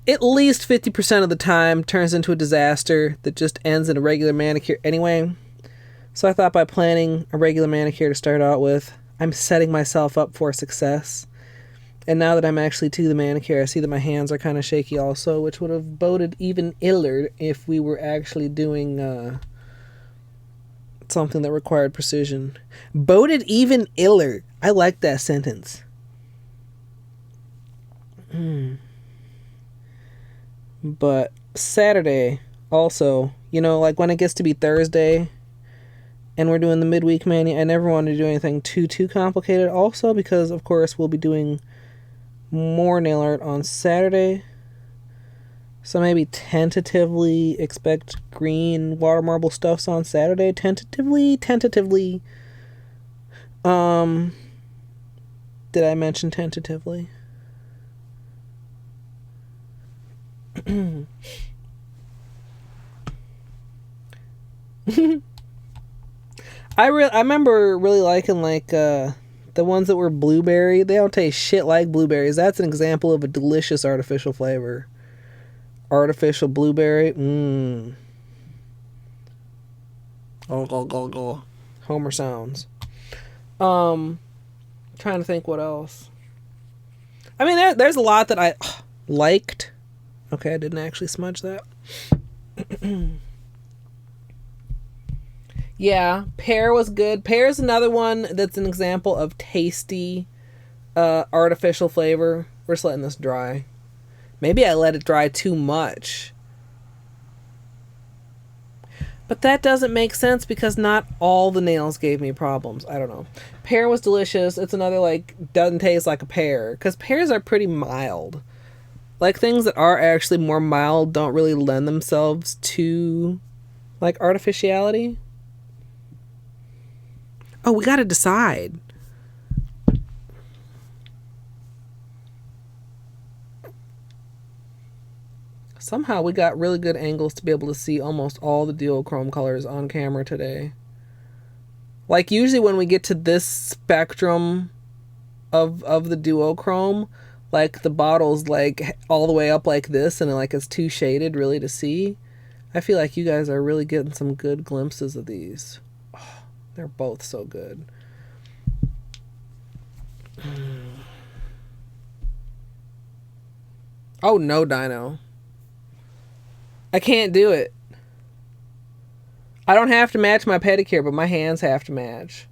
at least 50% of the time turns into a disaster that just ends in a regular manicure anyway. So I thought by planning a regular manicure to start out with, I'm setting myself up for success. And now that I'm actually to the manicure, I see that my hands are kind of shaky also, which would have boded even iller if we were actually doing something that required precision. Boded even iller. I like that sentence. But Saturday also, you know, like when it gets to be Thursday and we're doing the midweek mani, I never wanted to do anything too complicated also, because of course we'll be doing more nail art on Saturday. So maybe tentatively expect green water marble stuffs on Saturday. Tentatively. Did I mention tentatively? I remember really liking like the ones that were blueberry. They don't taste shit like blueberries. That's an example of a delicious artificial flavor. Artificial blueberry. Oh, go. Homer sounds. Trying to think what else. I mean, there's a lot that I liked. Okay, I didn't actually smudge that. Yeah, pear was good. Pear is another one that's an example of tasty artificial flavor. We're just letting this dry. Maybe I let it dry too much. But that doesn't make sense because not all the nails gave me problems. I don't know. Pear was delicious. It's another, like, doesn't taste like a pear. Because pears are pretty mild. Like, things that are actually more mild don't really lend themselves to Like artificiality? Oh, we gotta decide. Somehow we got really good angles to be able to see almost all the duochrome colors on camera today. Like usually when we get to this spectrum of the duochrome, like the bottle's like all the way up like this and like it's too shaded really to see. I feel like you guys are really getting some good glimpses of these. Oh, they're both so good. Oh no, Dino. I can't do it. I don't have to match my pedicure, but my hands have to match.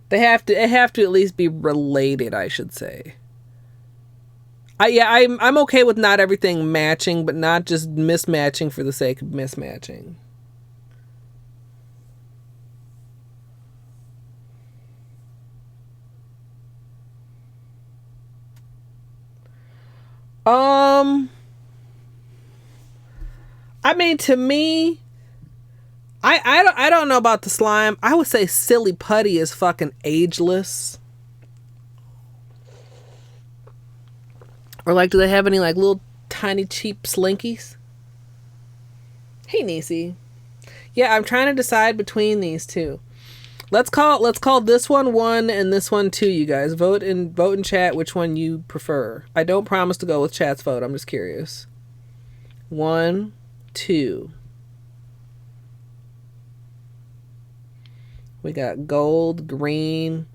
They have to at least be related, I should say. I'm okay with not everything matching, but not just mismatching for the sake of mismatching. I mean, to me, I don't know about the slime. I would say Silly Putty is fucking ageless. Or like, do they have any like little tiny cheap slinkies? Hey, Niecy. Yeah, I'm trying to decide between these two. Let's call this one 1 and this one 2, you guys. Vote in chat which one you prefer. I don't promise to go with chat's vote. I'm just curious. 1, 2. We got gold, green,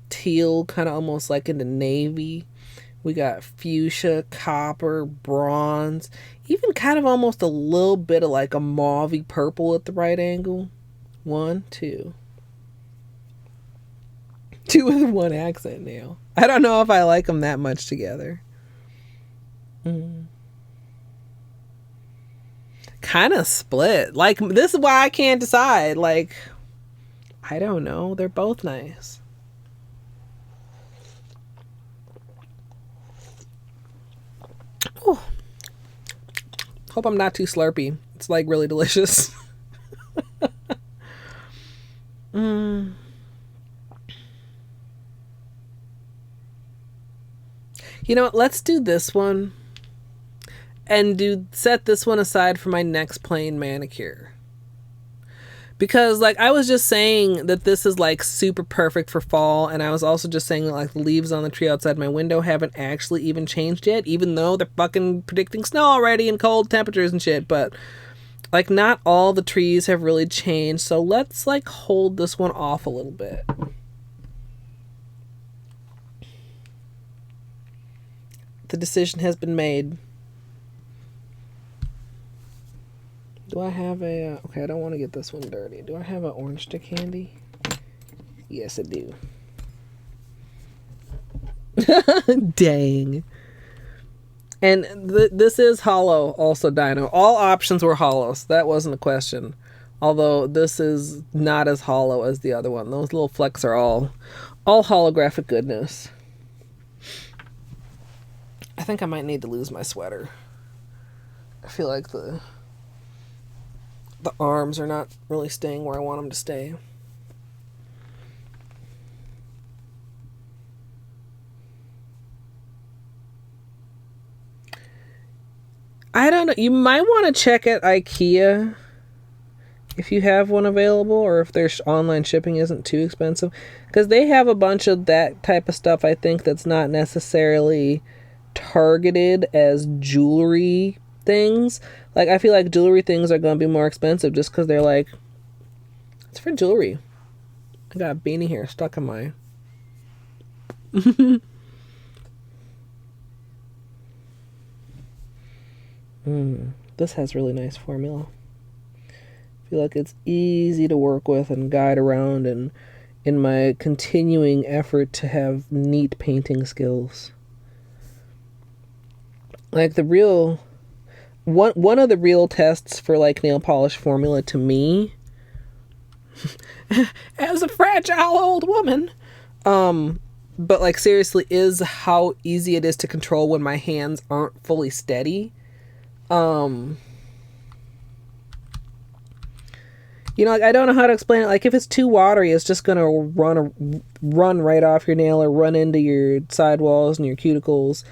teal, kind of almost like into navy. We got fuchsia, copper, bronze, even kind of almost a little bit of like a mauvey purple at the right angle. 1, 2. 2 with 1 accent nail. I don't know if I like them that much together. Kind of split. Like, this is why I can't decide. Like, I don't know. They're both nice. Ooh. Hope I'm not too slurpy. It's like really delicious. You know what? Let's do this one and set this one aside for my next plain manicure. Because like I was just saying that this is like super perfect for fall, and I was also just saying that like the leaves on the tree outside my window haven't actually even changed yet, even though they're fucking predicting snow already and cold temperatures and shit. But like not all the trees have really changed, so let's like hold this one off a little bit. The decision has been made. Do I have a... okay, I don't want to get this one dirty. Do I have an orange stick handy? Yes, I do. Dang. And this is hollow also, Dino. All options were hollow, so that wasn't a question. Although this is not as hollow as the other one. Those little flecks are all holographic goodness. I think I might need to lose my sweater. I feel like the arms are not really staying where I want them to stay. I don't know. You might want to check at IKEA if you have one available, or if their online shipping isn't too expensive. Because they have a bunch of that type of stuff, I think, that's not necessarily targeted as jewelry things. Like, I feel like jewelry things are going to be more expensive just because they're like, it's for jewelry. I got a beanie here stuck in my... This has really nice formula. I feel like it's easy to work with and guide around, and in my continuing effort to have neat painting skills. Like the real... One of the real tests for like nail polish formula to me, as a fragile old woman, but like seriously, is how easy it is to control when my hands aren't fully steady. You know, like, I don't know how to explain it. Like, if it's too watery, it's just gonna run right off your nail or run into your sidewalls and your cuticles.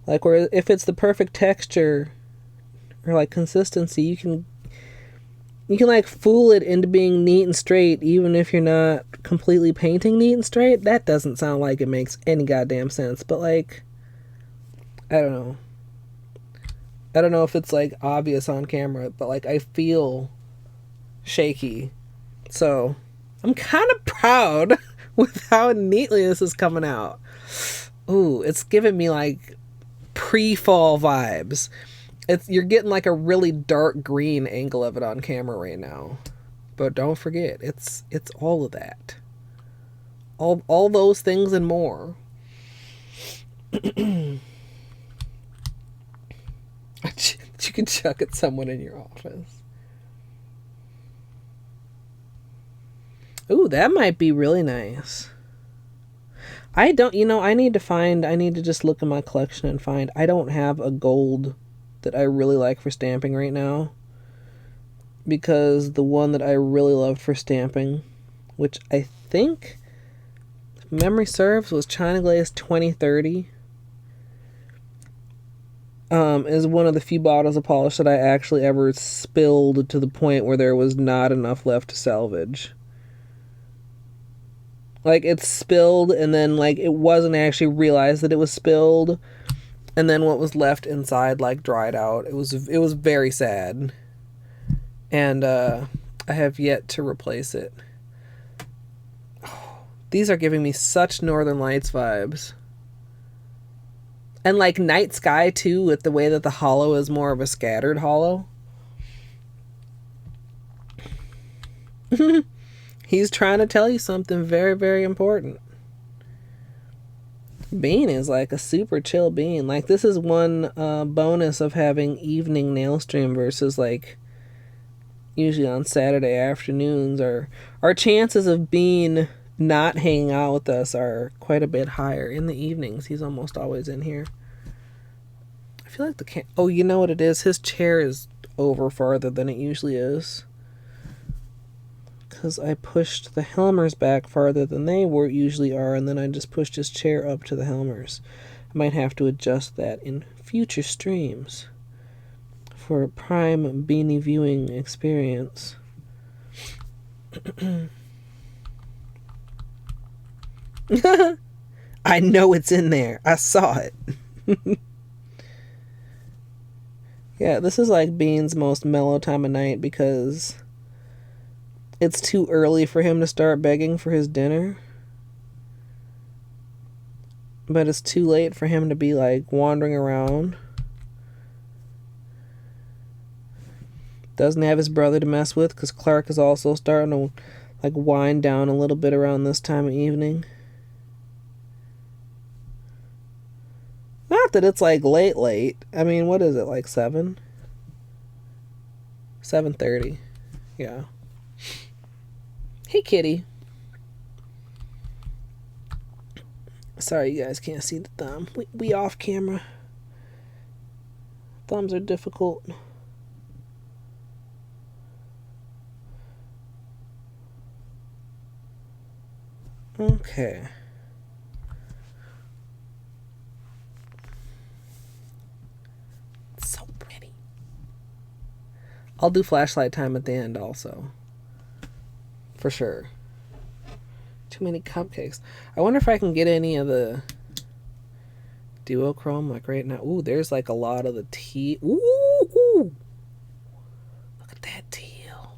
Like, where if it's the perfect texture or like consistency, you can like fool it into being neat and straight, even if you're not completely painting neat and straight. That doesn't sound like it makes any goddamn sense. But like, I don't know. I don't know if it's like obvious on camera, but like I feel shaky. So I'm kind of proud with how neatly this is coming out. Ooh, it's giving me like pre-fall vibes. You're getting like a really dark green angle of it on camera right now. But don't forget, it's all of that. All those things and more. You can chuck at someone in your office. Ooh, that might be really nice. I need to just look in my collection and find, I don't have a gold that I really like for stamping right now. Because the one that I really loved for stamping, which I think, if memory serves, was China Glaze 2030. Is one of the few bottles of polish that I actually ever spilled to the point where there was not enough left to salvage. Like, it spilled, and then, like, it wasn't actually realized that it was spilled, and then what was left inside, like, dried out. It was very sad. And, I have yet to replace it. Oh, these are giving me such Northern Lights vibes. And, like, night sky, too, with the way that the hollow is more of a scattered hollow. He's trying to tell you something very, very important. Bean is like a super chill bean. Like, this is one bonus of having evening nail stream versus, like, usually on Saturday afternoons. Our chances of Bean not hanging out with us are quite a bit higher. In the evenings, he's almost always in here. I feel like oh, you know what it is? His chair is over farther than it usually is. Because I pushed the Helmers back farther than they usually are, and then I just pushed his chair up to the Helmers. I might have to adjust that in future streams for a prime beanie viewing experience. I know it's in there. I saw it. Yeah, this is like Bean's most mellow time of night because it's too early for him to start begging for his dinner. But it's too late for him to be like wandering around. Doesn't have his brother to mess with because Clark is also starting to like wind down a little bit around this time of evening. Not that it's like late. I mean, what is it, like 7? 7:30. Yeah. Hey, kitty. Sorry you guys can't see the thumb. We off camera. Thumbs are difficult. Okay. It's so pretty. I'll do flashlight time at the end also. For sure. Too many cupcakes. I wonder if I can get any of the duochrome like right now. Ooh, there's like a lot of the tea. Ooh. Look at that teal.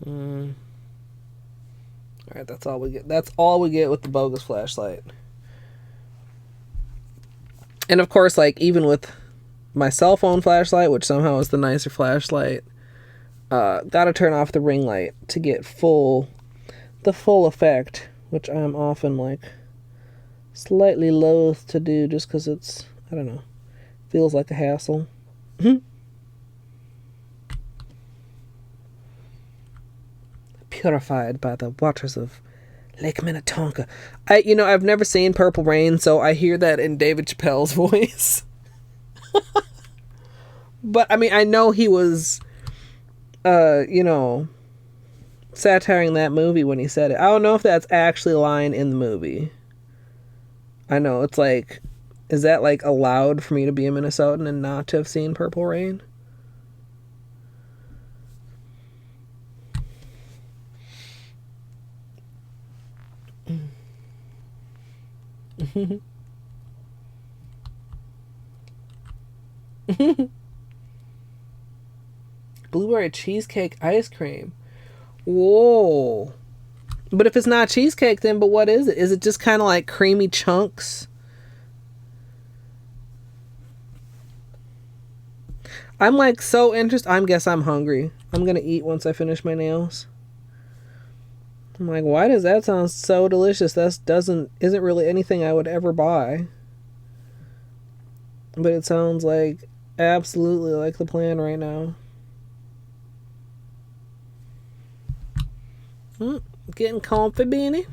Alright, that's all we get. That's all we get with the bogus flashlight. And of course, like, even with my cell phone flashlight, which somehow is the nicer flashlight, gotta turn off the ring light to get the full effect, which I'm often like slightly loath to do just because it's, I don't know, feels like a hassle. Purified by the waters of Lake Minnetonka. I've never seen Purple Rain, so I hear that in David Chappelle's voice. But I mean, I know he was, you know, satiring that movie when he said it. I don't know if that's actually a line in the movie. I know it's like, is that like allowed for me to be a Minnesotan and not to have seen Purple Rain? Blueberry cheesecake ice cream. Whoa. But if it's not cheesecake, then but what is it? Is it just kind of like creamy chunks? I'm like so interested. I guess I'm hungry. I'm gonna eat once I finish my nails. I'm like, why does that sound so delicious? That isn't really anything I would ever buy. But it sounds like absolutely like the plan right now. Getting comfy, Beanie.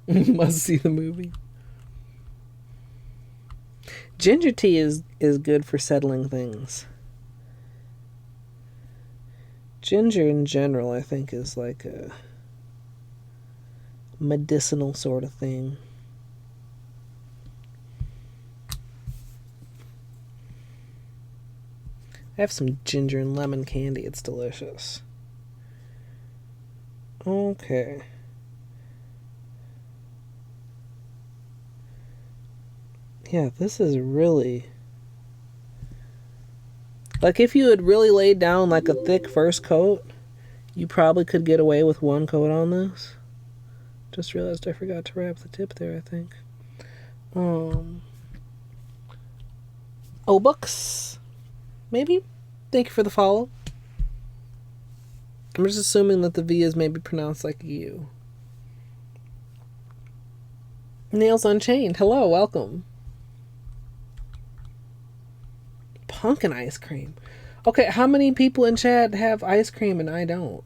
Must see the movie. Ginger tea is good for settling things. Ginger in general, I think, is like a medicinal sort of thing. I have some ginger and lemon candy. It's delicious. Okay. Yeah, this is really... Like, if you had really laid down, like, a thick first coat, you probably could get away with one coat on this. Just realized I forgot to wrap the tip there, I think. Books. Maybe? Thank you for the follow. I'm just assuming that the V is maybe pronounced like a U. Nails Unchained. Hello, welcome. Pumpkin ice cream. Okay, how many people in chat have ice cream and I don't?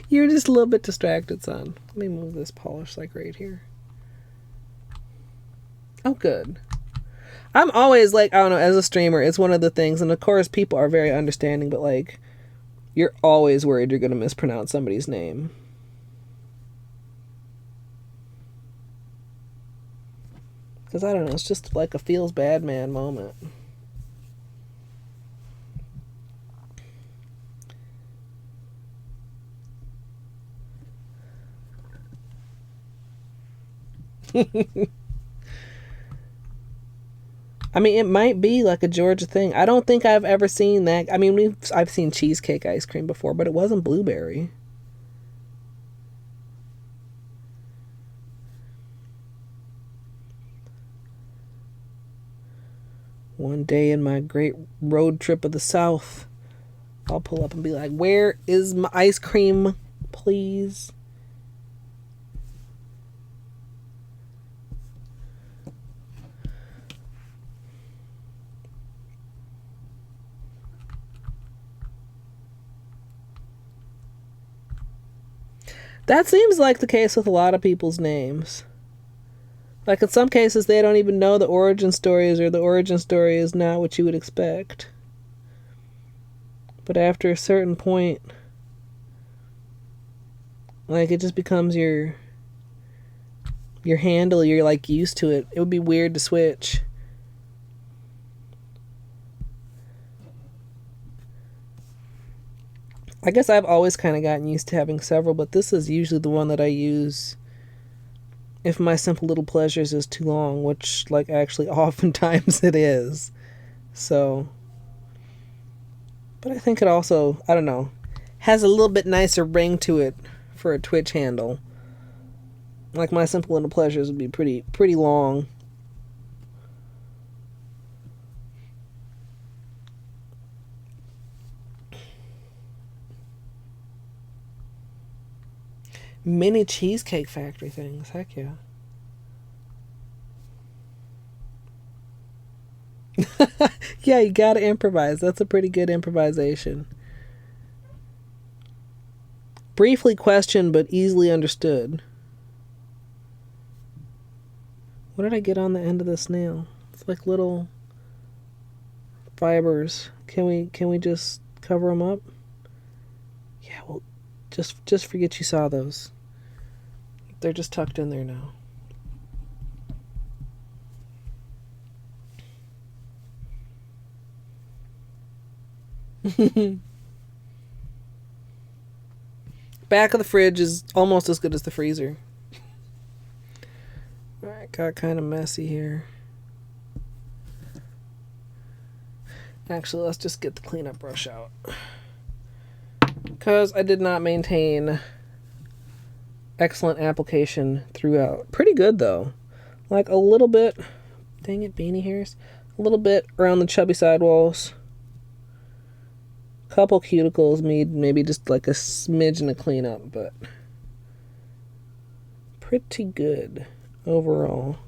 You're just a little bit distracted, son. Let me move this polish like right here. Oh, good. I'm always like, I don't know, as a streamer, it's one of the things, and of course people are very understanding, but like, you're always worried you're going to mispronounce somebody's name. Because I don't know, it's just like a feels bad man moment. I mean, it might be like a Georgia thing. I don't think I've ever seen that. I mean, I've seen cheesecake ice cream before, but it wasn't blueberry. One day in my great road trip of the South, I'll pull up and be like, where is my ice cream, please? That seems like the case with a lot of people's names. Like, in some cases, they don't even know the origin stories, or the origin story is not what you would expect. But after a certain point, like, it just becomes your handle. You're, like, used to it. It would be weird to switch. I guess I've always kind of gotten used to having several, but this is usually the one that I use if my simple little pleasures is too long, which, like, actually oftentimes it is. So, but I think it also, I don't know, has a little bit nicer ring to it for a Twitch handle. Like, my simple little pleasures would be pretty long. Mini Cheesecake Factory things, heck yeah. Yeah, you gotta improvise. That's a pretty good improvisation. Briefly questioned, but easily understood. What did I get on the end of this nail? It's like little fibers. Can we just cover them up? Yeah, well, just forget you saw those. They're just tucked in there now. Back of the fridge is almost as good as the freezer. Alright, got kind of messy here. Actually, let's just get the cleanup brush out. Because I did not maintain excellent application throughout. Pretty good, though. Like a little bit, dang it, beanie hairs. A little bit around the chubby sidewalls. Couple cuticles need maybe just like a smidgen of cleanup, but pretty good overall.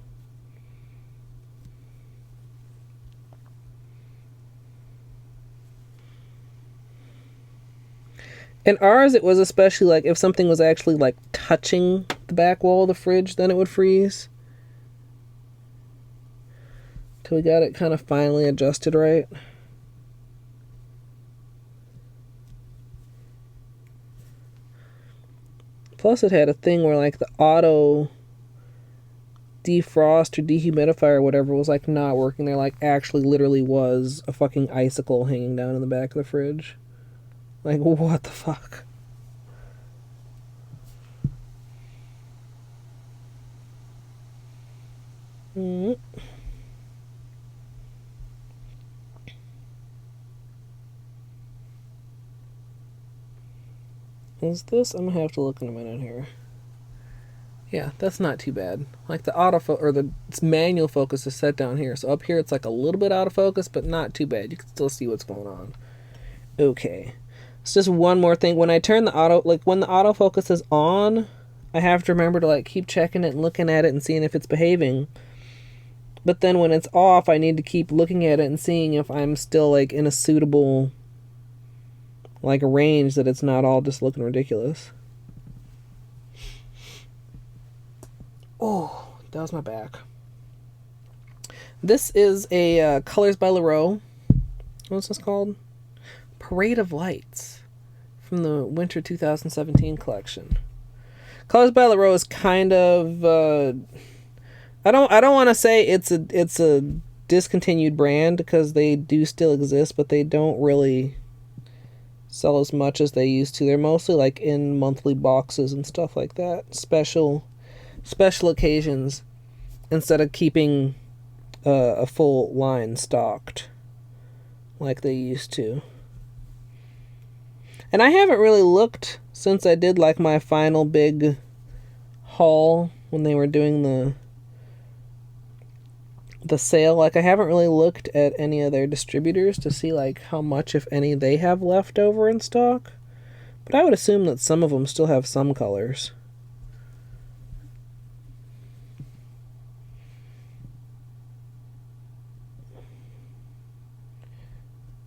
In ours, it was especially like if something was actually like touching the back wall of the fridge, then it would freeze. Till we got it kind of finally adjusted right. Plus it had a thing where like the auto defrost or dehumidifier or whatever was like not working. There like actually literally was a fucking icicle hanging down in the back of the fridge. Like, what the fuck? Is this? I'm gonna have to look in a minute here. Yeah, that's not too bad. Like the it's manual focus is set down here. So up here it's like a little bit out of focus, but not too bad. You can still see what's going on. Okay. It's just one more thing. When I turn the when the autofocus is on, I have to remember to like keep checking it and looking at it and seeing if it's behaving. But then when it's off, I need to keep looking at it and seeing if I'm still like in a suitable like range that it's not all just looking ridiculous. Oh, that was my back. This is a Colors by Llarowe. What's this called? Parade of Lights from the Winter 2017 collection. Colors by Llarowe is kind of I don't want to say it's a discontinued brand because they do still exist, but they don't really sell as much as they used to. They're mostly like in monthly boxes and stuff like that. Special occasions instead of keeping a full line stocked like they used to. And I haven't really looked since I did like my final big haul when they were doing the sale. Like I haven't really looked at any of their distributors to see like how much, if any, they have left over in stock. But I would assume that some of them still have some colors.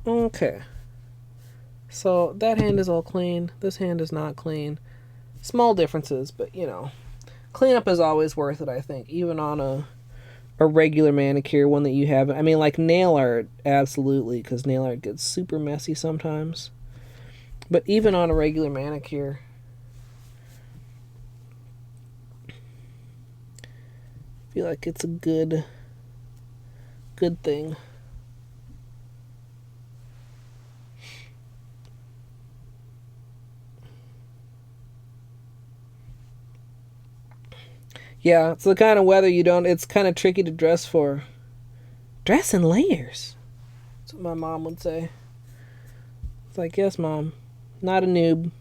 Okay. So that hand is all clean. This hand is not clean. Small differences, but you know, cleanup is always worth it, I think. Even on a regular manicure, one that you have. I mean, like nail art, absolutely, because nail art gets super messy sometimes. But even on a regular manicure, I feel like it's a good thing. Yeah, it's the kind of weather it's kind of tricky to dress for. Dress in layers. That's what my mom would say. It's like, yes, Mom. Not a noob.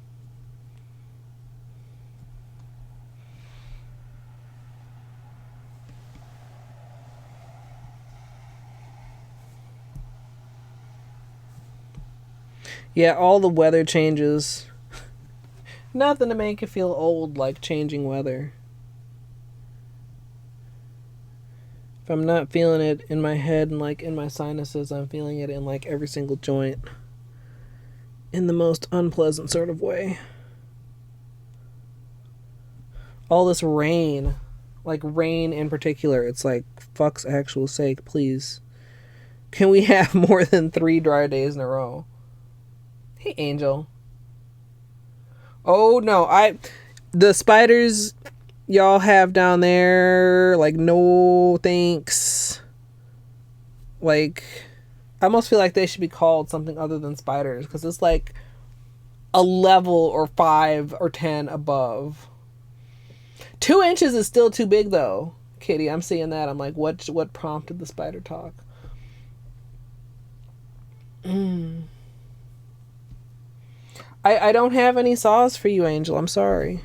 Yeah, all the weather changes. Nothing to make you feel old like changing weather. If I'm not feeling it in my head and like in my sinuses, I'm feeling it in like every single joint in the most unpleasant sort of way. All this rain, like rain in particular, it's like, fuck's actual sake, please. Can we have more than 3 dry days in a row? Hey, Angel. Oh, no, the spiders y'all have down there, like, no thanks. Like, I almost feel like they should be called something other than spiders, because it's like a level or 5 or 10 above. 2 inches is still too big, though, Kitty. I'm seeing that. I'm like, what prompted the spider talk? I don't have any saws for you, Angel. I'm sorry.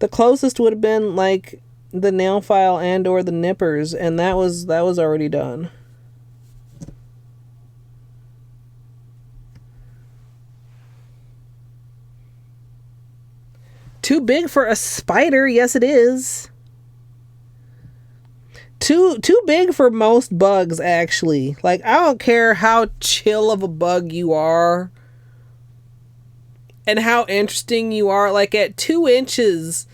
The closest would have been like the nail file and or the nippers, and that was already done. Too big for a spider? Yes, it is. Too big for most bugs, actually. Like, I don't care how chill of a bug you are and how interesting you are. Like, at 2 inches,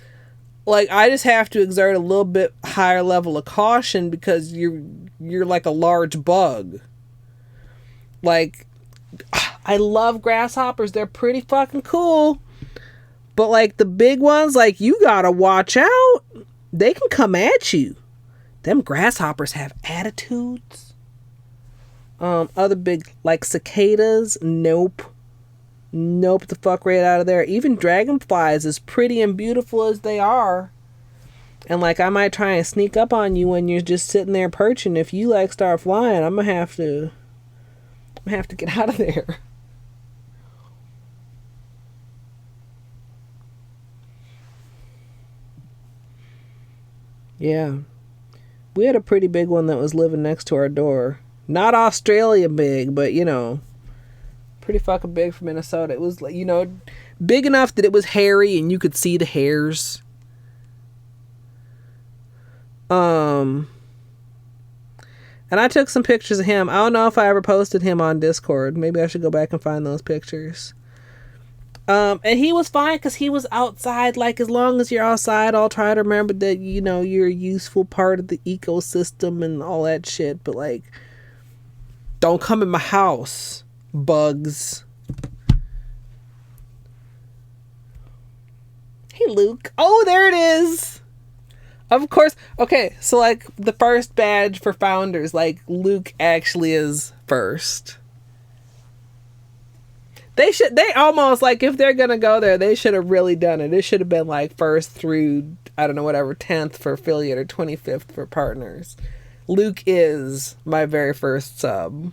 like, I just have to exert a little bit higher level of caution because you're like a large bug. Like, I love grasshoppers. They're pretty fucking cool. But, like, the big ones, like, you gotta watch out. They can come at you. Them grasshoppers have attitudes. Other big, like, cicadas, nope. Nope, the fuck right out of there. Even dragonflies, as pretty and beautiful as they are. And, like, I might try and sneak up on you when you're just sitting there perching. If you, like, start flying, I'm gonna have to get out of there. Yeah. We had a pretty big one that was living next to our door. Not Australia big, but, you know, pretty fucking big for Minnesota. It was, you know, big enough that it was hairy and you could see the hairs. And I took some pictures of him. I don't know if I ever posted him on Discord. Maybe I should go back and find those pictures. And he was fine because he was outside. Like, as long as you're outside, I'll try to remember that, you know, you're a useful part of the ecosystem and all that shit. But, like, don't come in my house, bugs. Hey, Luke. Oh, there it is. Of course. Okay, so, like, the first badge for founders, like, Luke actually is first. They almost, like, if they're gonna go there, they should have really done it. It should have been, like, first through, I don't know, whatever, 10th for affiliate or 25th for partners. Luke is my very first sub.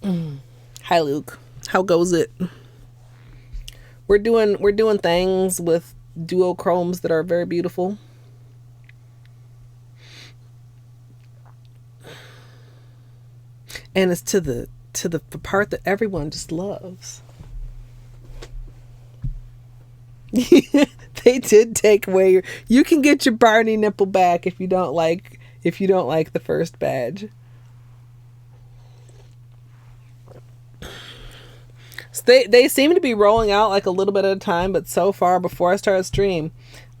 Hi, Luke. How goes it? We're doing things with duochromes that are very beautiful. And it's to the part that everyone just loves. They did take away you can get your Barney nipple back if you don't like the first badge. So they seem to be rolling out like a little bit at a time, but so far before I start stream,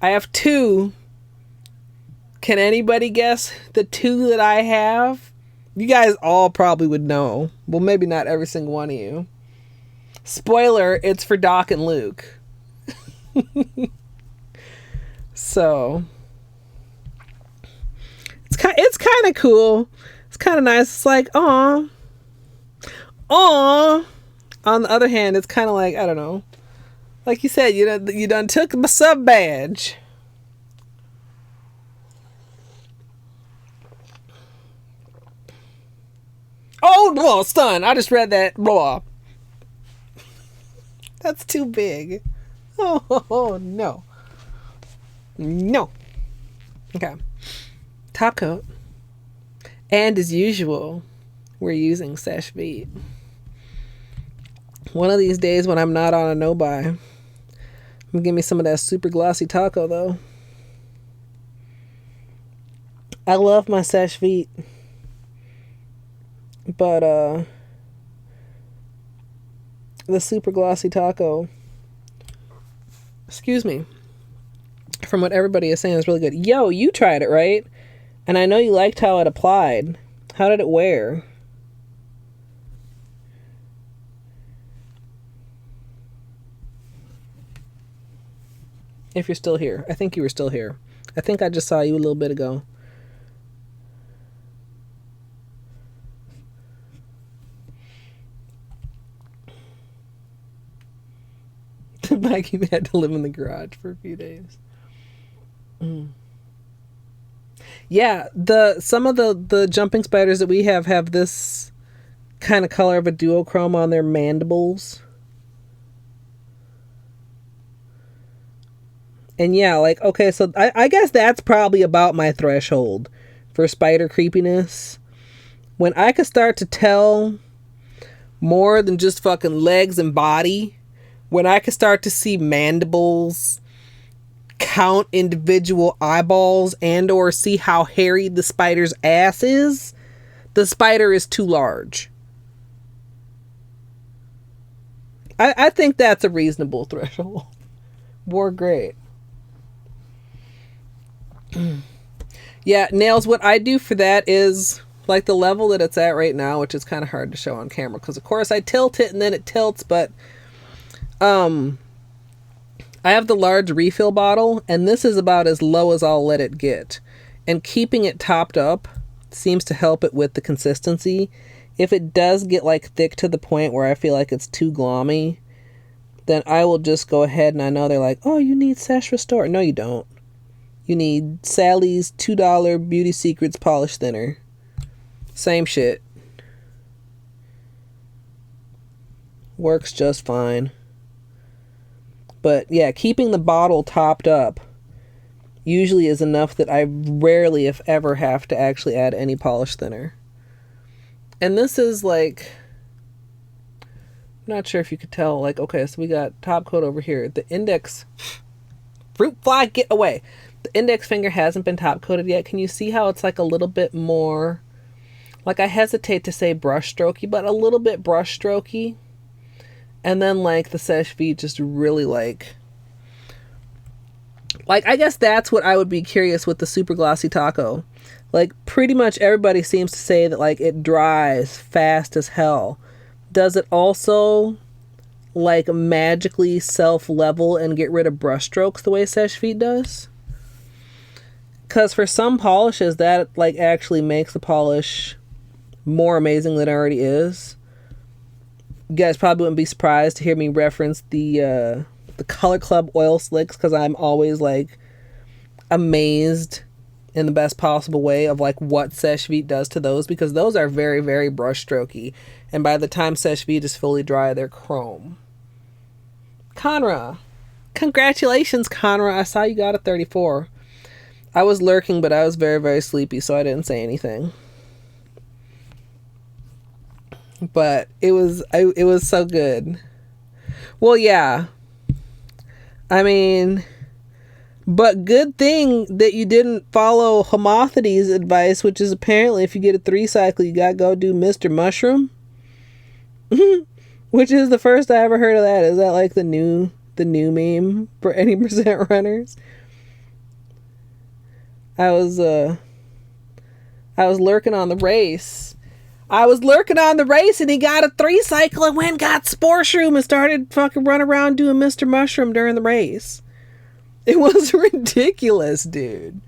I have 2. Can anybody guess the 2 that I have? You guys all probably would know. Well, maybe not every single one of you. Spoiler, it's for Doc and Luke. So, it's kind of cool. It's kind of nice. It's like, aw. On the other hand, it's kind of like, I don't know. Like you said, you done took my sub badge. Oh, blah, stun. I just read that. Blah. That's too big. Oh, no. No. Okay. Top coat. And as usual, we're using Sesh Beat. One of these days when I'm not on a no-buy, I'm gonna give me some of that super glossy taco, though. I love my sesh feet. But the super glossy taco, excuse me, from what everybody is saying, is really good. Yo, you tried it, right? And I know you liked how it applied. How did it wear? If you're still here. I think you were still here. I think I just saw you a little bit ago. Mikey had to live in the garage for a few days. Yeah, some of the jumping spiders that we have this kind of color of a duochrome on their mandibles. And yeah, like, okay, so I guess that's probably about my threshold for spider creepiness. When I could start to tell more than just fucking legs and body, when I could start to see mandibles, count individual eyeballs, and or see how hairy the spider's ass is, the spider is too large. I think that's a reasonable threshold. War great. Yeah, nails, what I do for that is, like, the level that it's at right now, which is kind of hard to show on camera, because of course I tilt it and then it tilts, but I have the large refill bottle, and this is about as low as I'll let it get. And keeping it topped up seems to help it with the consistency. If it does get, like, thick to the point where I feel like it's too glommy, then I will just go ahead, and I know they're like, oh, you need Sesh Restore. No, you don't. You need Sally's $2 Beauty Secrets Polish Thinner. Same shit. Works just fine. But yeah, keeping the bottle topped up usually is enough that I rarely, if ever, have to actually add any polish thinner. And this is like, I'm not sure if you could tell, like, okay, so we got top coat over here. The index, fruit fly, get away. The index finger hasn't been top coated yet. Can you see how it's like a little bit more, like, I hesitate to say brush strokey, but a little bit brush strokey. And then, like, the sesh feet just really, like, I guess that's what I would be curious with the super glossy taco. Like, pretty much everybody seems to say that, like, it dries fast as hell. Does it also, like, magically self-level and get rid of brush strokes the way sesh feet does? Because for some polishes, that, like, actually makes the polish more amazing than it already is. You guys probably wouldn't be surprised to hear me reference the Color Club oil slicks, because I'm always, like, amazed in the best possible way of, like, what Sesh Vite does to those, because those are very, very brush strokey, and by the time Sesh Vite is fully dry, they're chrome. Conra, congratulations, Conra. I saw you got a 34. I was lurking, but I was very, very sleepy, so I didn't say anything. But it was so good. Well, yeah. I mean, but good thing that you didn't follow Homothetes' advice, which is apparently if you get a 3 cycle, you gotta go do Mr. Mushroom. Which is the first I ever heard of that. Is that like the new meme for any percent runners? I was lurking on the race. And he got a 3 cycle and went and got Spore Shroom and started fucking running around doing Mr. Mushroom during the race. It was ridiculous, dude.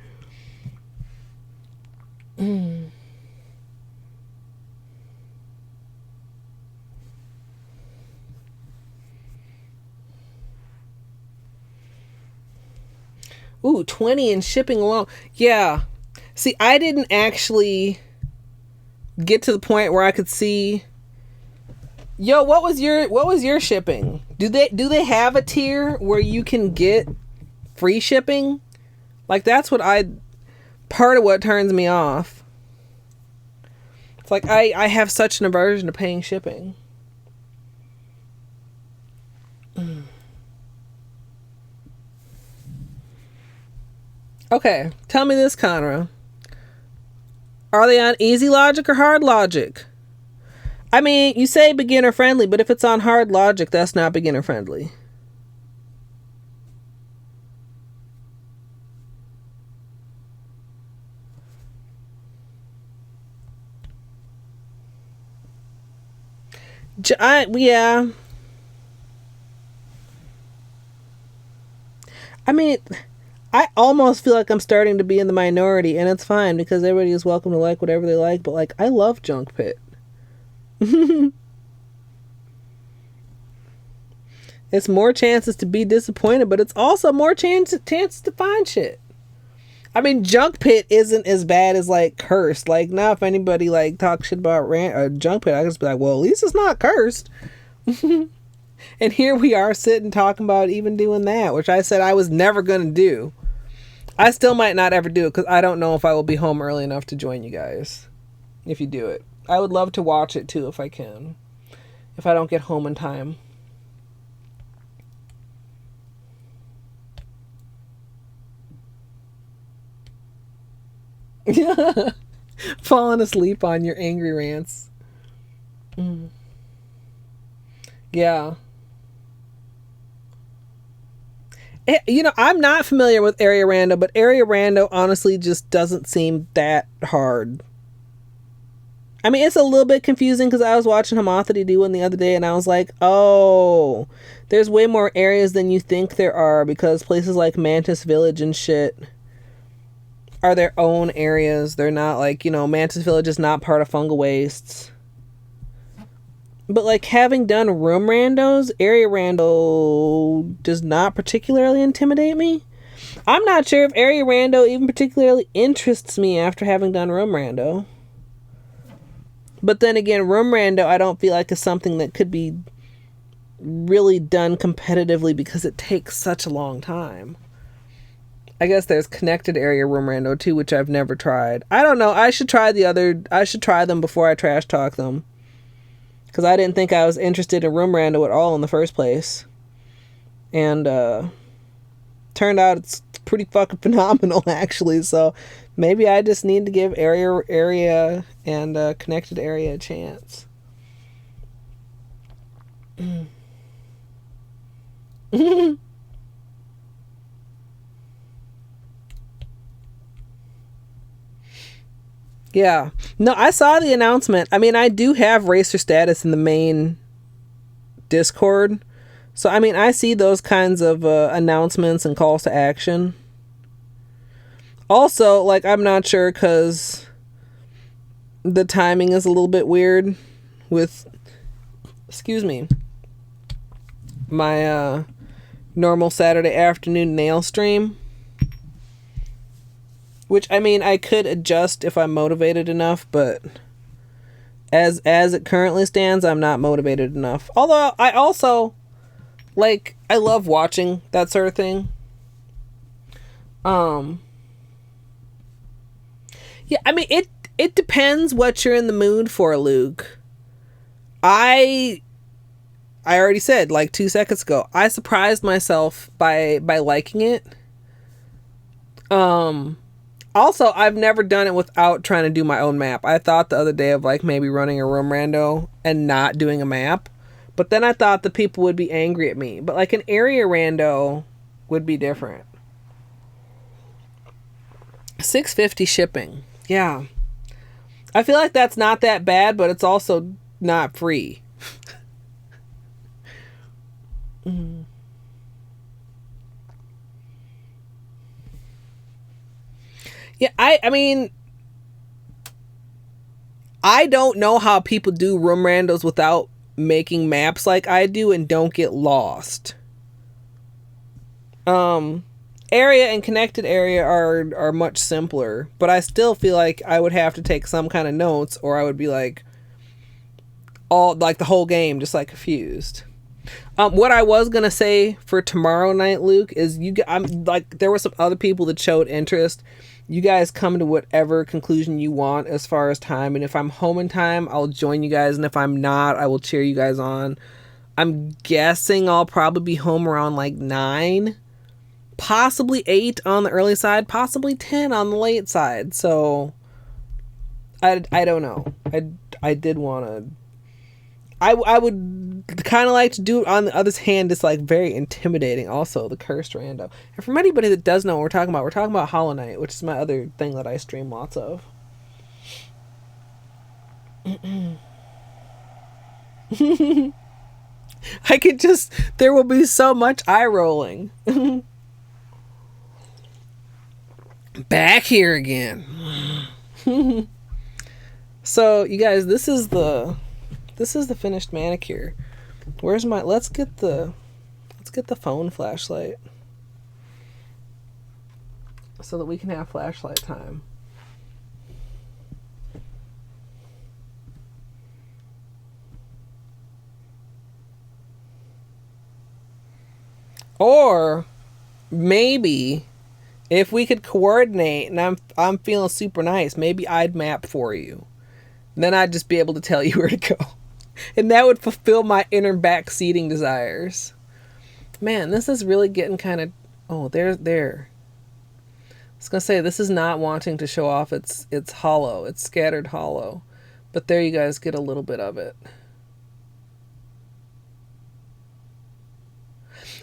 Ooh, 20 and shipping alone. Yeah. See, I didn't actually get to the point where I could see. Yo, what was your shipping? Do they have a tier where you can get free shipping? Like, that's what part of what turns me off. It's like I have such an aversion to paying shipping. Okay, tell me this, Conra. Are they on easy logic or hard logic? I mean, you say beginner friendly, but if it's on hard logic, that's not beginner friendly. Yeah. I mean, I almost feel like I'm starting to be in the minority, and it's fine because everybody is welcome to like whatever they like, but like, I love Junk Pit. It's more chances to be disappointed, but it's also more chances to find shit. I mean, Junk Pit isn't as bad as like Cursed. Like, now if anybody like talks shit about Junk Pit, I just be like, well, at least it's not Cursed. And here we are sitting talking about even doing that, which I said I was never gonna do. I still might not ever do it because I don't know if I will be home early enough to join you guys if you do it. I would love to watch it too if I can. If I don't get home in time. Falling asleep on your angry rants. Yeah. I'm not familiar with Area Rando, but Area Rando honestly just doesn't seem that hard. I mean, it's a little bit confusing because I was watching Homothity do one the other day and I was like, oh, there's way more areas than you think there are because places like Mantis Village and shit are their own areas. They're not like, Mantis Village is not part of Fungal Wastes. But like, having done room randos, Area Rando does not particularly intimidate me. I'm not sure if Area Rando even particularly interests me after having done room rando. But then again, room rando I don't feel like is something that could be really done competitively because it takes such a long time. I guess there's connected area room rando too, which I've never tried. I don't know. I should try them before I trash talk them. Because I didn't think I was interested in room rando at all in the first place. And turned out it's pretty fucking phenomenal actually. So maybe I just need to give area and connected area a chance. Yeah. No, I saw the announcement. I mean, I do have racer status in the main Discord. So, I mean, I see those kinds of announcements and calls to action. Also, like, I'm not sure because the timing is a little bit weird with, excuse me, my normal Saturday afternoon nail stream. Which, I mean, I could adjust if I'm motivated enough, but as it currently stands, I'm not motivated enough. Although, I also, like, I love watching that sort of thing. Yeah, I mean, it depends what you're in the mood for, Luke. I already said, like, 2 seconds ago, I surprised myself by liking it. Also, I've never done it without trying to do my own map. I thought the other day of like maybe running a room rando and not doing a map. But then I thought the people would be angry at me. But like an area rando would be different. $6.50 shipping. Yeah. I feel like that's not that bad, but it's also not free. Yeah, I mean, I don't know how people do room randos without making maps like I do and don't get lost. Area and connected area are much simpler, but I still feel like I would have to take some kind of notes or I would be like the whole game just like confused. What I was gonna say for tomorrow night, Luke, is there were some other people that showed interest. You guys come to whatever conclusion you want as far as time, and if I'm home in time, I'll join you guys, and if I'm not, I will cheer you guys on. I'm guessing I'll probably be home around like 9, possibly 8 on the early side, possibly 10 on the late side. So I don't know. I did want to. I would kind of like to do it. On the other hand, it's like very intimidating. Also, the cursed rando. And from anybody that does know what we're talking about Hollow Knight, which is my other thing that I stream lots of. I could just. There will be so much eye rolling. Back here again. So you guys, this is the finished manicure. Where's my let's get the phone flashlight so that we can have flashlight time. Or maybe if we could coordinate and I'm feeling super nice, maybe I'd map for you. Then I'd just be able to tell you where to go. And that would fulfill my inner back seating desires. Man, this is really getting kind of... Oh, there. I was going to say, this is not wanting to show off it's hollow. It's scattered hollow. But there you guys get a little bit of it.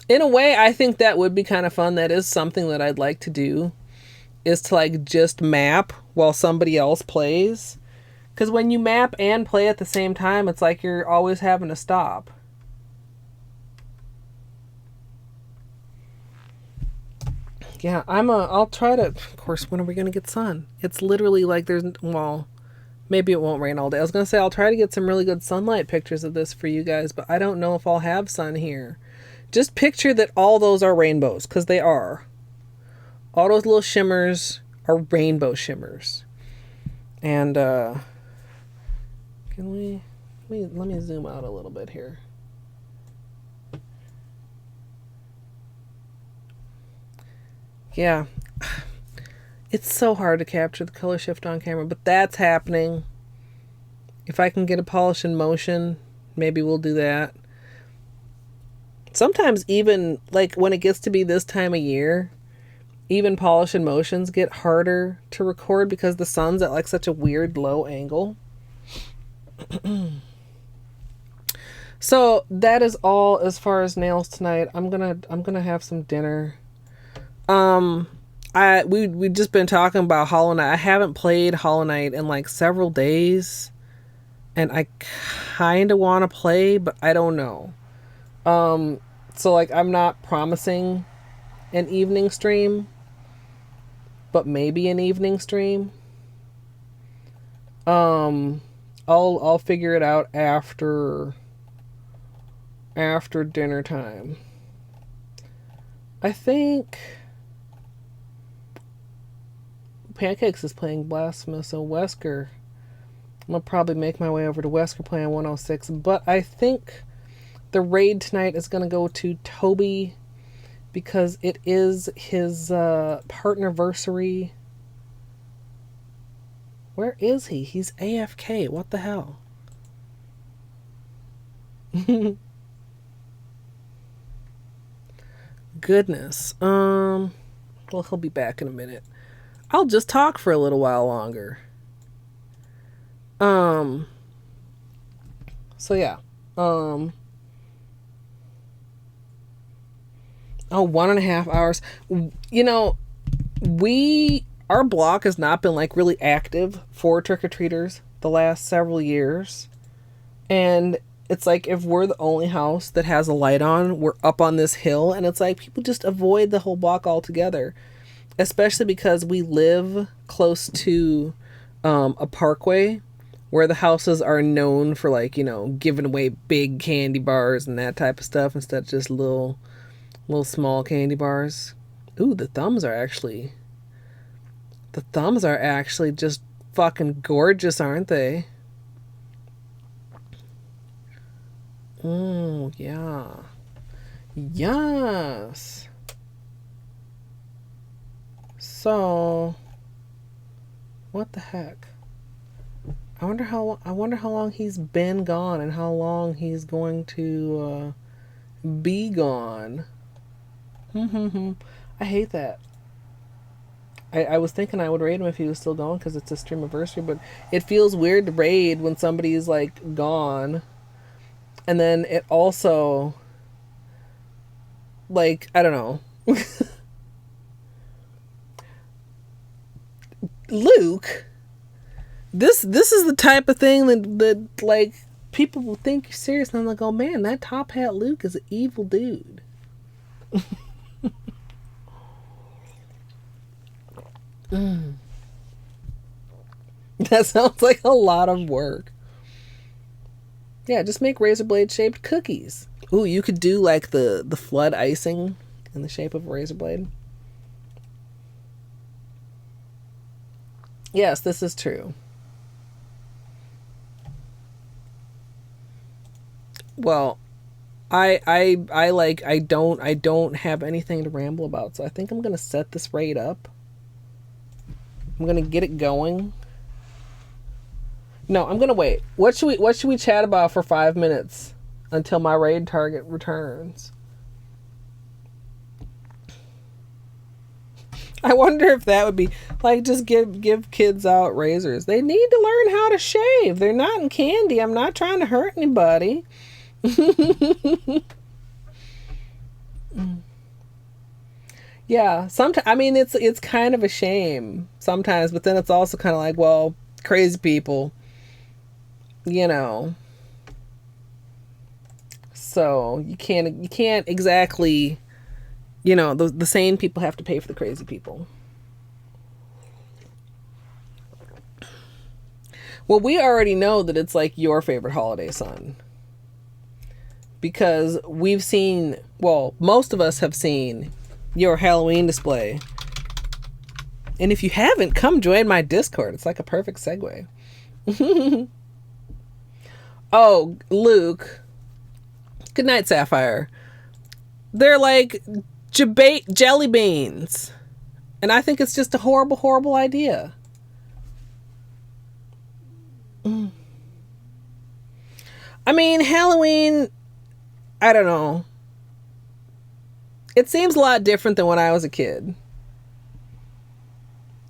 In a way, I think that would be kind of fun. That is something that I'd like to do. Is to like just map while somebody else plays. Because when you map and play at the same time, it's like you're always having to stop. Yeah, I'll try to... Of course, when are we going to get sun? It's literally like well, maybe it won't rain all day. I was going to say I'll try to get some really good sunlight pictures of this for you guys, but I don't know if I'll have sun here. Just picture that all those are rainbows, because they are. All those little shimmers are rainbow shimmers. And, let me zoom out a little bit here. Yeah. It's so hard to capture the color shift on camera, but that's happening. If I can get a polish in motion, maybe we'll do that. Sometimes even, like, when it gets to be this time of year, even polish in motions get harder to record because the sun's at, like, such a weird low angle. So that is all as far as nails tonight. I'm gonna have some dinner. We've just been talking about Hollow Knight. I haven't played Hollow Knight in like several days, and I kind of want to play, but I don't know. So like I'm not promising an evening stream, but maybe an evening stream. I'll figure it out after dinner time. I think Pancakes is playing Blasphemous, so Wesker. I'm gonna probably make my way over to Wesker playing 106, but I think the raid tonight is gonna go to Toby because it is his partnerversary. Where is he? He's AFK. What the hell? Goodness. Well, he'll be back in a minute. I'll just talk for a little while longer. So yeah. Oh, 1.5 hours. You know, our block has not been like really active for trick-or-treaters the last several years. And it's like if we're the only house that has a light on, we're up on this hill, and it's like people just avoid the whole block altogether. Especially because we live close to a parkway where the houses are known for, like, you know, giving away big candy bars and that type of stuff instead of just little small candy bars. Ooh, the thumbs are actually just fucking gorgeous, aren't they? Oh, yeah. Yes. So, what the heck? I wonder how long he's been gone and how long he's going to be gone. I hate that. I was thinking I would raid him if he was still going because it's a stream anniversary, but it feels weird to raid when somebody's like gone. And then it also, like, I don't know. Luke, this is the type of thing that like people will think you're serious, and I'm like, oh man, that top hat Luke is an evil dude. That sounds like a lot of work. Yeah, just make razor blade shaped cookies. Ooh, you could do like the flood icing in the shape of a razor blade. Yes, this is true. Well, I don't have anything to ramble about, so I think I'm gonna set this raid up. I'm gonna get it going. No, I'm gonna wait. What should we chat about for 5 minutes until my raid target returns? I wonder if that would be like, just give kids out razors. They need to learn how to shave. They're not in candy. I'm not trying to hurt anybody. Yeah, sometimes, I mean, it's kind of a shame sometimes, but then it's also kind of like, well, crazy people, you know. So you can't exactly, you know, the sane people have to pay for the crazy people. Well, we already know that it's like your favorite holiday, son. Because we've seen, well, most of us have seen your Halloween display. And if you haven't, come join my Discord. It's like a perfect segue. Oh, Luke. Good night, Sapphire. They're like jelly beans. And I think it's just a horrible, horrible idea. I mean, Halloween, I don't know. It seems a lot different than when I was a kid.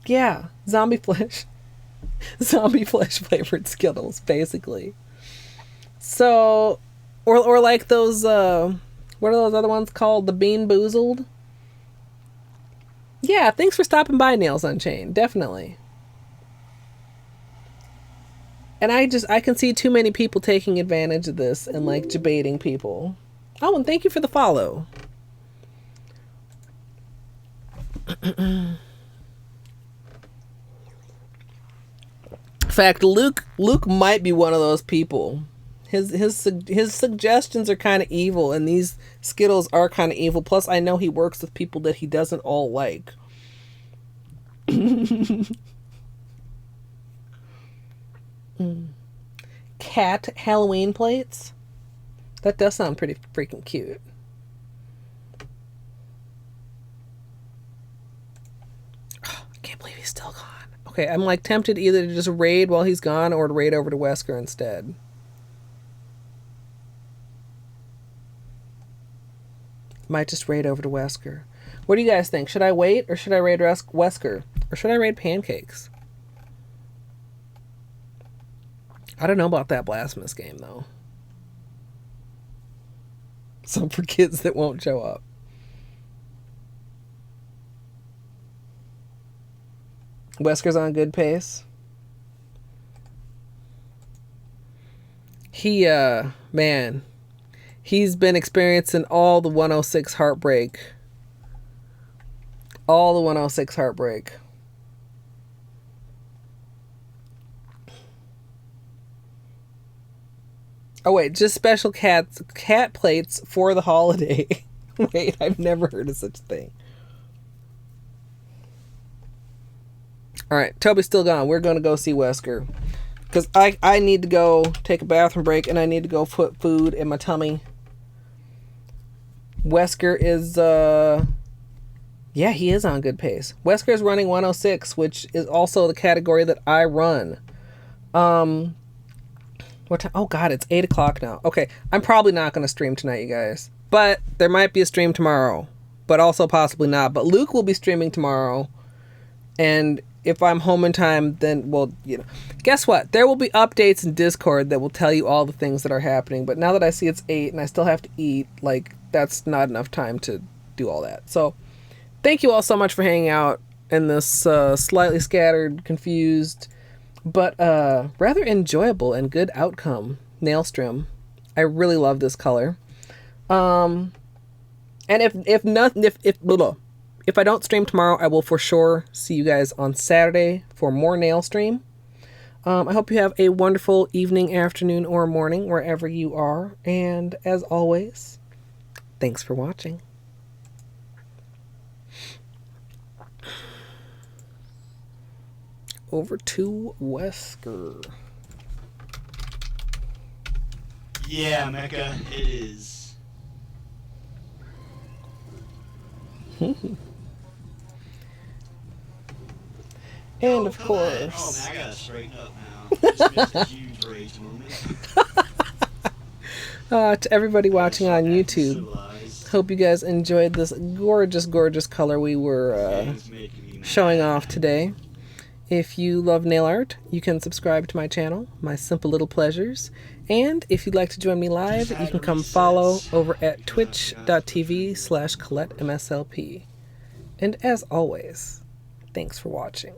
Yeah, zombie flesh. Zombie flesh flavored Skittles, basically. So, or like those, what are those other ones called? The Bean Boozled? Yeah, thanks for stopping by, Nails Unchained. Definitely. And I can see too many people taking advantage of this and like debating people. Oh, and thank you for the follow. In fact, Luke might be one of those people. His suggestions are kind of evil, and these Skittles are kind of evil. Plus, I know he works with people that he doesn't all like. Cat Halloween plates? That does sound pretty freaking cute. Oh, I can't believe he's still gone. Okay, I'm like tempted either to just raid while he's gone or to raid over to Wesker instead. Might just raid over to Wesker. What do you guys think? Should I wait or should I raid Wesker? Or should I raid Pancakes? I don't know about that Blasphemous game, though. Some for kids that won't show up. Wesker's on good pace. He, man, he's been experiencing all the 106 heartbreak. All the 106 heartbreak. Oh, wait, just special cat plates for the holiday. Wait, I've never heard of such a thing. All right, Toby's still gone. We're going to go see Wesker. Because I need to go take a bathroom break, and I need to go put food in my tummy. Wesker is, yeah, he is on good pace. Wesker is running 106, which is also the category that I run. What time? Oh god, it's 8 o'clock now. Okay, I'm probably not going to stream tonight, you guys. But there might be a stream tomorrow. But also possibly not. But Luke will be streaming tomorrow. And if I'm home in time, then, well, you know, guess what? There will be updates in Discord that will tell you all the things that are happening. But now that I see it's 8 and I still have to eat, like, that's not enough time to do all that. So thank you all so much for hanging out in this slightly scattered, confused, but rather enjoyable and good outcome nail trim. I really love this color. And if I don't stream tomorrow, I will for sure see you guys on Saturday for more nail stream. I hope you have a wonderful evening, afternoon, or morning wherever you are. And as always, thanks for watching. Over to Wesker. Yeah, Mecca, it is. And of course... Oh, man, I gotta straighten up now. Just missed a huge rage moment. To everybody watching on YouTube, hope you guys enjoyed this gorgeous, gorgeous color we were showing off today. If you love nail art, you can subscribe to my channel, My Simple Little Pleasures. And if you'd like to join me live, you can come follow over at twitch.tv/Colette MSLP. And as always, thanks for watching.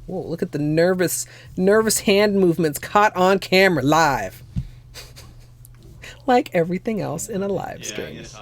Whoa, look at the nervous hand movements caught on camera live. Like everything else in a live stream. I guess